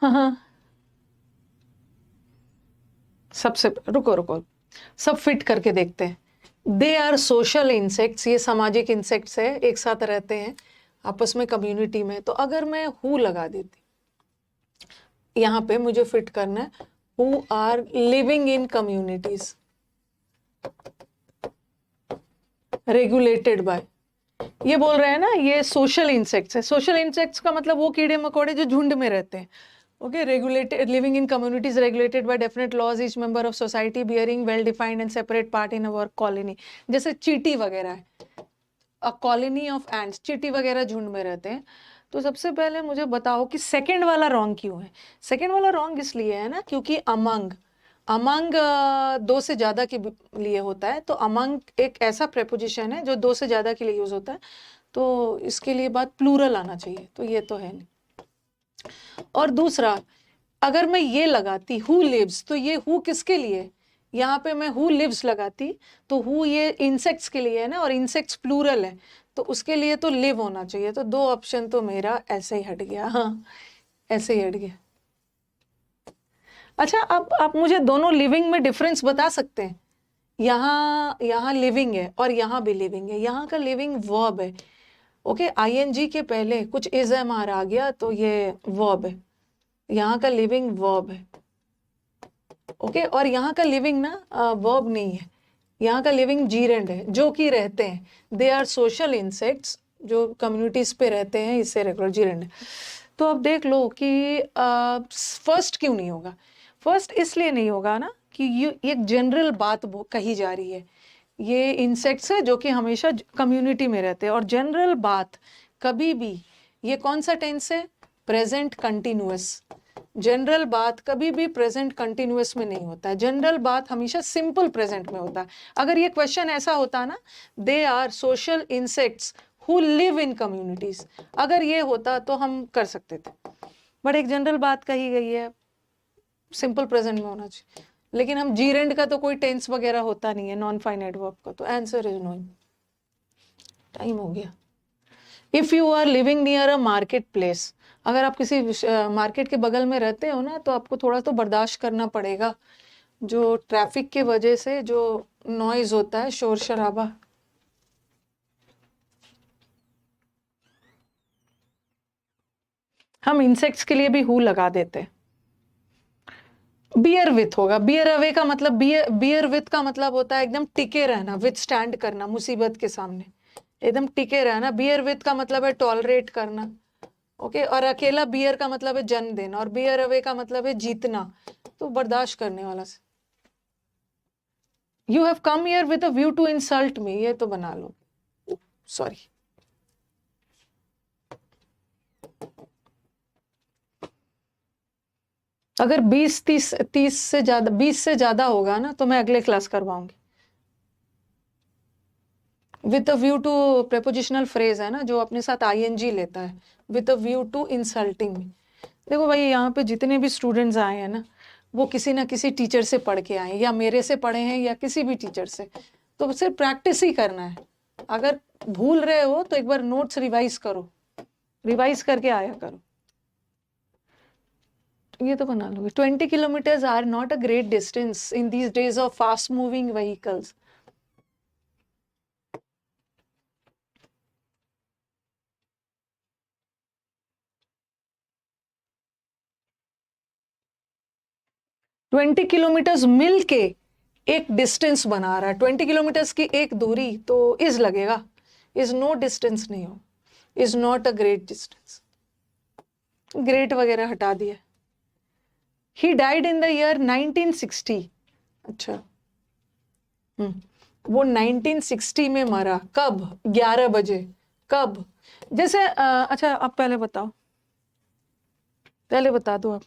हाँ, सबसे रुको सब फिट करके देखते हैं। दे आर सोशल इंसेक्ट्स, ये सामाजिक इंसेक्ट्स है, एक साथ रहते हैं आपस में कम्युनिटी में। तो अगर मैं हु लगा देती, यहाँ पे मुझे फिट करना है, who are living in communities regulated by, ये बोल रहे हैं ना, ये सोशल इंसेक्ट्स है। सोशल इंसेक्ट्स का मतलब वो कीड़े मकोड़े जो झुंड में रहते हैं, okay, regulated, living in communities regulated by definite laws, each member of society bearing well defined and separate part in our colony. जैसे चींटी वगैरह है, अ कॉलोनी ऑफ एंड्स, चींटी वगैरह झुंड में रहते हैं। तो सबसे पहले मुझे बताओ कि सेकंड वाला रॉन्ग क्यों है। सेकंड वाला रॉन्ग इसलिए है ना क्योंकि अमंग दो से ज्यादा के लिए होता है, तो अमंग एक ऐसा प्रेपोजिशन है जो दो से ज्यादा के लिए यूज होता है, तो इसके लिए बात प्लूरल आना चाहिए, तो ये तो है नहीं। और दूसरा, अगर मैं ये लगाती हु लिव्स, तो ये हु किसके लिए, यहाँ पे मैं हु लिव्स लगाती तो हु ये इंसेक्ट्स के लिए है ना, और इंसेक्ट्स प्लूरल है, तो उसके लिए तो लिव होना चाहिए। तो दो ऑप्शन तो मेरा ऐसे ही हट गया, हाँ ऐसे ही हट गया। अच्छा, अब आप मुझे दोनों लिविंग में डिफरेंस बता सकते हैं। यहाँ लिविंग है और यहाँ भी लिविंग है, यहाँ का लिविंग वर्ब है, ओके, आईएनजी के पहले कुछ इज़-एम-आर आ गया तो ये वर्ब है, यहाँ का लिविंग वर्ब है, ओके, और यहाँ का लिविंग ना वर्ब नहीं है, यहाँ का लिविंग जीरेंड है, जो कि रहते हैं। दे आर सोशल इंसेक्ट्स जो कम्युनिटीज पे रहते हैं इससे रेगुलर जीरेंड। तो अब देख लो कि फर्स्ट क्यों नहीं होगा। फर्स्ट इसलिए नहीं होगा ना कि ये एक जनरल बात कही जा रही है। ये इंसेक्ट्स है जो कि हमेशा कम्युनिटी में रहते हैं, और जनरल बात कभी भी, ये कौन सा टेंस है, प्रेजेंट कंटिन्यूअस। जनरल बात कभी भी प्रेजेंट कंटिन्यूअस में नहीं होता है, जनरल बात हमेशा सिंपल प्रेजेंट में होता है। अगर ये क्वेश्चन ऐसा होता ना, they are social insects who live in communities, अगर ये होता तो हम कर सकते थे, बट एक जनरल बात कही गई है, सिंपल प्रेजेंट में होना चाहिए। लेकिन हम जीरेंड का तो कोई टेंस वगैरह होता नहीं है, नॉन फाइनाइट वर्ब का, तो आंसर इज नो। टाइम हो गया। If you are living near a market place, अगर आप किसी मार्केट के बगल में रहते हो ना, तो आपको थोड़ा तो बर्दाश्त करना पड़ेगा जो ट्रैफिक के वजह से जो नॉइज होता है, शोर शराबा। हम इंसेक्ट्स के लिए भी हु लगा देते हैं। बियर विथ होगा, बियर अवे का मतलब, बियर विथ का मतलब होता है एकदम टिके रहना, विथ स्टैंड करना, मुसीबत के सामने एकदम टिके रहना। बियर विथ का मतलब है टॉलरेट करना, ओके। और अकेला बियर का मतलब है जन्म देना, और बियर अवे का मतलब है जीतना, तो बर्दाश्त करने वाला से। You have come here with a view to insult me, ये तो बना लो, सॉरी। अगर 20 से ज्यादा, 20 से ज्यादा होगा ना, तो मैं अगले क्लास करवाऊंगी। With a view to prepositional phrase है ना, जो अपने साथ आईएनजी लेता है, with a view to insulting me. देखो भाई, यहाँ पे जितने भी स्टूडेंट्स आए हैं ना, वो किसी ना किसी टीचर से पढ़ के आए, या मेरे से पढ़े हैं, या किसी भी टीचर से। तो सिर्फ प्रैक्टिस ही करना है। अगर भूल रहे हो तो एक बार नोट्स रिवाइज करो, रिवाइज करके आया करो। ये तो बना लोगे। 20 kilometres are not a great distance in these days of fast moving vehicles. Twenty kilometres मिल के एक डिस्टेंस बना रहा है। 20 किलोमीटर्स की एक दूरी तो इज लगेगा, इज नो डिस्टेंस नहीं हो, is not a great distance. Great वगैरह हटा दिया। He died in the year 1960। अच्छा, वो 1960 में मरा। कब? 11 बजे। कब? जैसे अच्छा, आप पहले बताओ, पहले बता दो आप।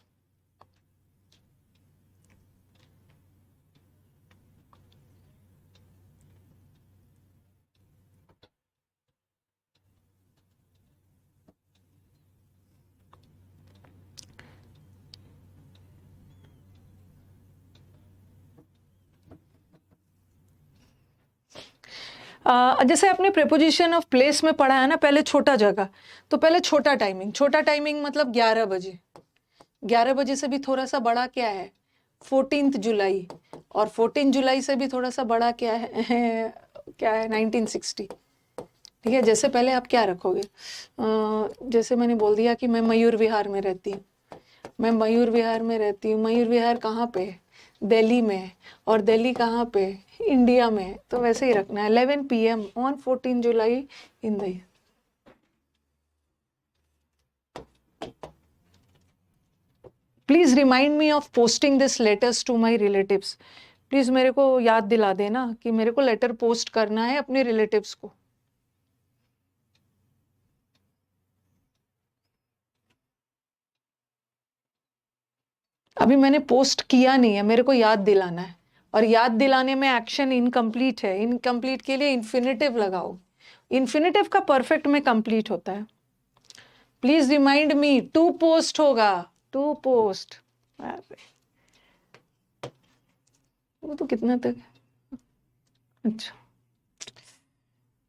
जैसे आपने प्रेपोजिशन ऑफ प्लेस में पढ़ा है ना, पहले छोटा जगह, तो पहले छोटा टाइमिंग, छोटा टाइमिंग मतलब 11 बजे। 11 बजे से भी थोड़ा सा बड़ा क्या है, 14 जुलाई। और 14 जुलाई से भी थोड़ा सा बड़ा क्या है, क्या है, 1960। ठीक है, जैसे पहले आप क्या रखोगे, जैसे मैंने बोल दिया कि मैं मयूर विहार में रहती हूँ, मैं मयूर विहार में रहती हूँ। मयूर विहार कहाँ पे है? दिल्ली में है। और दिल्ली कहाँ पे है? इंडिया में है। तो वैसे ही रखना है, 11 PM on 14 July in the. Please remind me of posting this letters to my relatives. Please मेरे को याद दिला देना कि मेरे को लेटर पोस्ट करना है अपने रिलेटिव्स को। अभी मैंने पोस्ट किया नहीं है, मेरे को याद दिलाना है। और याद दिलाने में एक्शन इनकम्प्लीट है, इनकम्प्लीट के लिए इन्फिनेटिव लगाओ। इन्फिनेटिव का परफेक्ट में कंप्लीट होता है। Please remind me, to post होगा, टू पोस्ट। अरे वो तो कितना तक, अच्छा,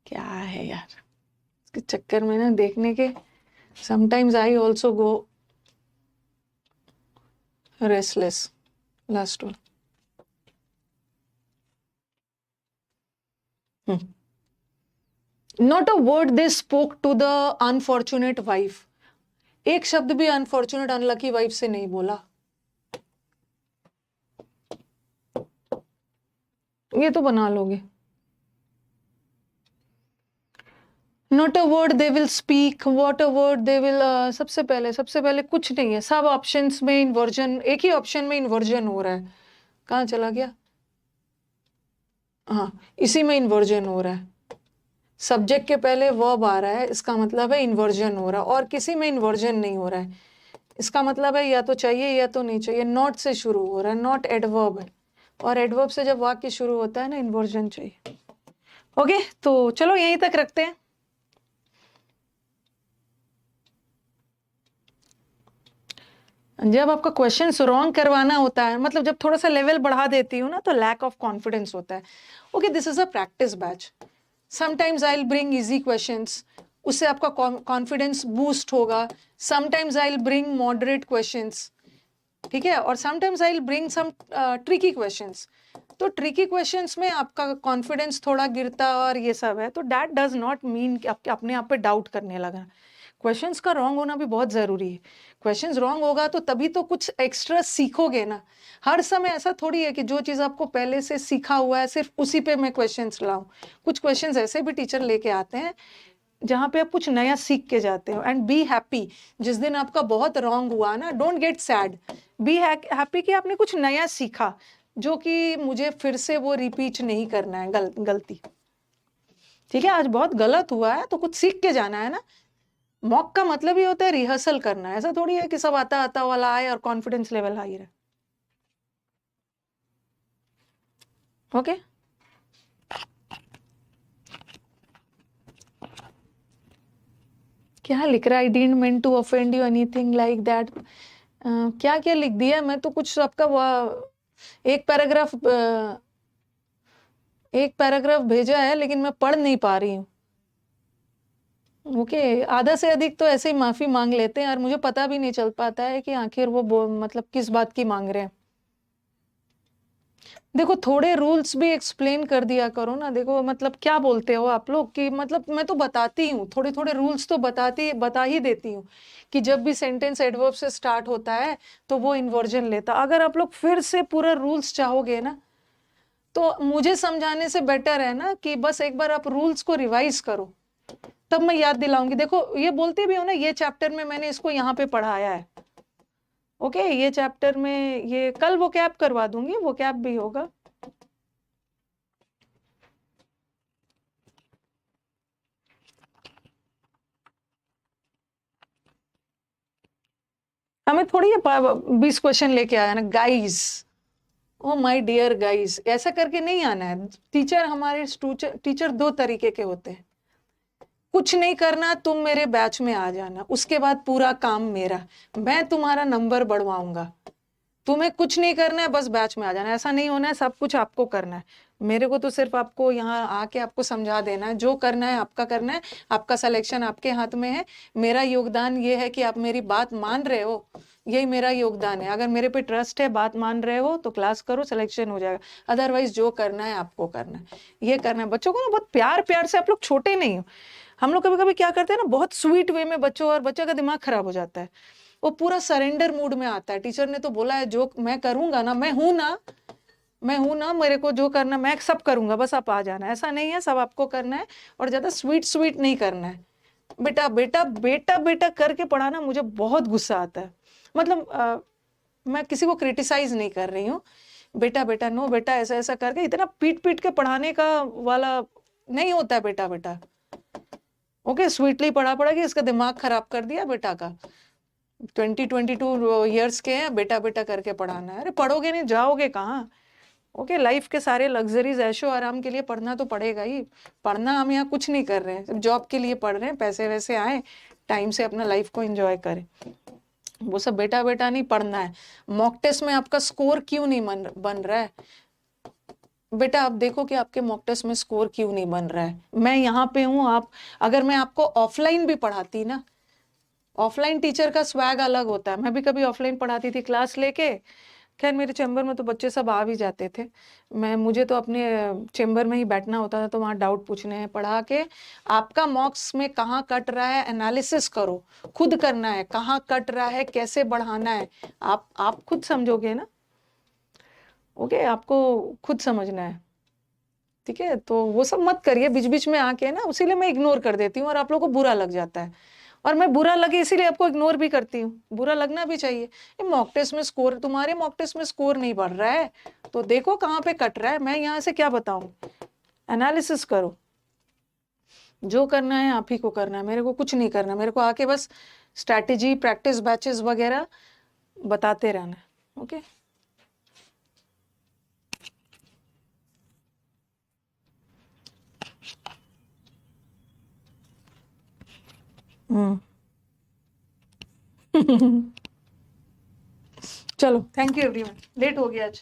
क्या है यार, इसके चक्कर में ना देखने के, sometimes I also go restless. Last one. Not a word they spoke to the unfortunate wife. एक शब्द भी अनफॉर्चुनेट अनलकी वाइफ से नहीं बोला। ये तो बना लोगे। Not a word they will speak, what a word they will, सबसे पहले कुछ नहीं है, सब ऑप्शंस में इन्वर्जन, एक ही ऑप्शन में इन्वर्जन हो रहा है। कहाँ चला गया? हाँ, इसी में इन्वर्जन हो रहा है। सब्जेक्ट के पहले वर्ब आ रहा है, इसका मतलब है इन्वर्जन हो रहा है, और किसी में इन्वर्जन नहीं हो रहा है। इसका मतलब है या तो चाहिए या तो नहीं चाहिए। नॉट से शुरू हो रहा है, नॉट एडवर्ब है, और एडवर्ब से जब वाक्य शुरू होता है ना, इन्वर्जन चाहिए। ओके, तो चलो यहीं तक रखते हैं। जब आपका क्वेश्चन रॉन्ग करवाना होता है, मतलब जब थोड़ा सा लेवल बढ़ा देती हूँ ना, तो लैक ऑफ कॉन्फिडेंस होता है। Okay, this is a practice batch. Sometimes I will bring easy questions, उससे आपका कॉन्फिडेंस बूस्ट होगा। Sometimes I will bring moderate questions, ठीक है, और sometimes I will bring some tricky questions. तो ट्रिकी क्वेश्चंस में आपका कॉन्फिडेंस थोड़ा गिरता और ये सब है, तो दैट डज नॉट मीन कि आप अपने आप पे डाउट करने लगा। क्वेश्चंस का रॉन्ग होना भी बहुत जरूरी है। क्वेश्चंस रॉन्ग होगा तो तभी तो कुछ एक्स्ट्रा सीखोगे ना। हर समय ऐसा थोड़ी है कि जो चीज़ आपको पहले से सीखा हुआ है सिर्फ उसी पे मैं क्वेश्चंस लाऊं। कुछ क्वेश्चंस ऐसे भी टीचर लेके आते हैं जहाँ पे आप कुछ नया सीख के जाते हो। एंड बी हैप्पी, जिस दिन आपका बहुत रॉन्ग हुआ ना, don't get sad, be happy कि आपने कुछ नया सीखा, जो कि मुझे फिर से वो रिपीट नहीं करना है गलती। ठीक है, आज बहुत गलत हुआ है तो कुछ सीख के जाना है ना। मॉक का मतलब ही होता है रिहर्सल करना, ऐसा थोड़ी है कि सब आता आता वाला आए और कॉन्फिडेंस लेवल हाई रहे। ओके, क्या लिख रहा है? I didn't mean to offend you, anything like that. क्या क्या लिख दिया? मैं तो कुछ आपका एक पैराग्राफ भेजा है, लेकिन मैं पढ़ नहीं पा रही हूँ। ओके, आधा से अधिक तो ऐसे ही माफी मांग लेते हैं और मुझे पता भी नहीं चल पाता है कि आखिर वो मतलब किस बात की मांग रहे हैं। देखो, थोड़े रूल्स भी एक्सप्लेन कर दिया करो ना। देखो, मतलब क्या बोलते हो आप लोग कि मतलब मैं तो बताती हूँ, थोड़े थोड़े रूल्स तो बता ही देती हूँ कि जब भी सेंटेंस एडवर्ब से स्टार्ट होता है तो वो इन्वर्जन लेता। अगर आप लोग फिर से पूरा रूल्स चाहोगे ना, तो मुझे समझाने से बेटर है ना कि बस एक बार आप रूल्स को रिवाइज करो, तब मैं याद दिलाऊंगी। देखो, ये बोलते भी हो ना, ये चैप्टर में मैंने इसको यहाँ पे पढ़ाया है। ओके, ये चैप्टर में ये कल वो कैप करवा दूंगी, वो कैप भी होगा। हमें थोड़ी 20 क्वेश्चन लेके आया ना guys. Oh my dear guys, ऐसा करके नहीं आना है। टीचर हमारे टीचर दो तरीके के होते हैं। कुछ नहीं करना, तुम मेरे बैच में आ जाना, उसके बाद पूरा काम मेरा, मैं तुम्हारा नंबर बढ़वाऊंगा। तुम्हें कुछ नहीं करना है, बस बैच में आ जाना। ऐसा नहीं होना है, सब कुछ आपको करना है। मेरे को तो सिर्फ आपको यहाँ आके आपको समझा देना है, जो करना है आपका करना है, आपका सिलेक्शन आपके हाथ में है। मेरा योगदान ये है कि आप मेरी बात मान रहे हो, यही मेरा योगदान है। अगर मेरे पे ट्रस्ट है, बात मान रहे हो, तो क्लास करो, सिलेक्शन हो जाएगा। अदरवाइज जो करना है आपको करना है, ये करना है। बच्चों को ना बहुत प्यार प्यार से, आप लोग छोटे नहीं हो। हम लोग कभी कभी क्या करते हैं ना, बहुत स्वीट वे में बच्चों, और बच्चों का दिमाग खराब हो जाता है। वो पूरा सरेंडर मूड में आता है। टीचर ने तो बोला है, जो मैं करूंगा ना, मैं हूं ना, मेरे को जो करना मैं सब करूंगा, बस आप आ जाना। ऐसा नहीं है, सब आपको करना है, और ज्यादा स्वीट स्वीट नहीं करना है। बेटा बेटा बेटा बेटा करके पढ़ाना मुझे बहुत गुस्सा आता है। मतलब मैं किसी को क्रिटिसाइज नहीं कर रही हूँ। बेटा बेटा नो बेटा, ऐसा ऐसा करके इतना पीट पीट के पढ़ाने का वाला नहीं होता है। बेटा बेटा ओके, स्वीटली पढ़ा पढ़ा के इसका दिमाग खराब कर दिया बेटा का। 22 ईयर्स के हैं, बेटा बेटा करके पढ़ाना है। अरे पढ़ोगे नहीं, जाओगे कहाँ? ओके, लाइफ के सारे लग्जरीज ऐशो आराम के लिए पढ़ना तो पड़ेगा ही। पढ़ना हम यहाँ कुछ नहीं कर रहे हैं, सिर्फ जॉब के लिए पढ़ रहे हैं, पैसे वैसे आए, टाइम से अपना लाइफ को एंजॉय करें। वो सब बेटा बेटा नहीं पढ़ना है। मॉक टेस्ट में आपका स्कोर क्यों नहीं बन रहा है? बेटा आप देखो कि आपके मॉक टेस्ट में स्कोर क्यों नहीं बन रहा है। मैं यहाँ पे हूँ, आप अगर मैं आपको ऑफलाइन भी पढ़ाती ना, ऑफलाइन टीचर का स्वैग अलग होता है। मैं भी कभी ऑफलाइन पढ़ाती थी क्लास लेके। खैर, मेरे चैम्बर में तो बच्चे सब आ भी जाते थे। मुझे तो अपने चैम्बर में ही बैठना होता था, तो वहाँ डाउट पूछने हैं, पढ़ा के आपका मॉक्स में कहाँ कट रहा है एनालिसिस करो। खुद करना है, कहाँ कट रहा है, कैसे बढ़ाना है, आप खुद समझोगे ना। ओके, आपको खुद समझना है। ठीक है, तो वो सब मत करिए बीच बीच में आके ना, उसीलिए मैं इग्नोर कर देती हूँ और आप लोगों को बुरा लग जाता है, और मैं बुरा लगे इसीलिए आपको इग्नोर भी करती हूँ, बुरा लगना भी चाहिए। ये मॉक टेस्ट में स्कोर, तुम्हारे मॉक टेस्ट में स्कोर नहीं बढ़ रहा है तो देखो कहाँ पे कट रहा है, मैं यहाँ से क्या बताऊँ, एनालिसिस करो, जो करना है आप ही को करना है, मेरे को कुछ नहीं करना, मेरे को आके बस स्ट्रैटेजी प्रैक्टिस बैचेस वगैरह बताते रहना है। ओके चलो, थैंक यू एवरीवन, लेट हो गया आज।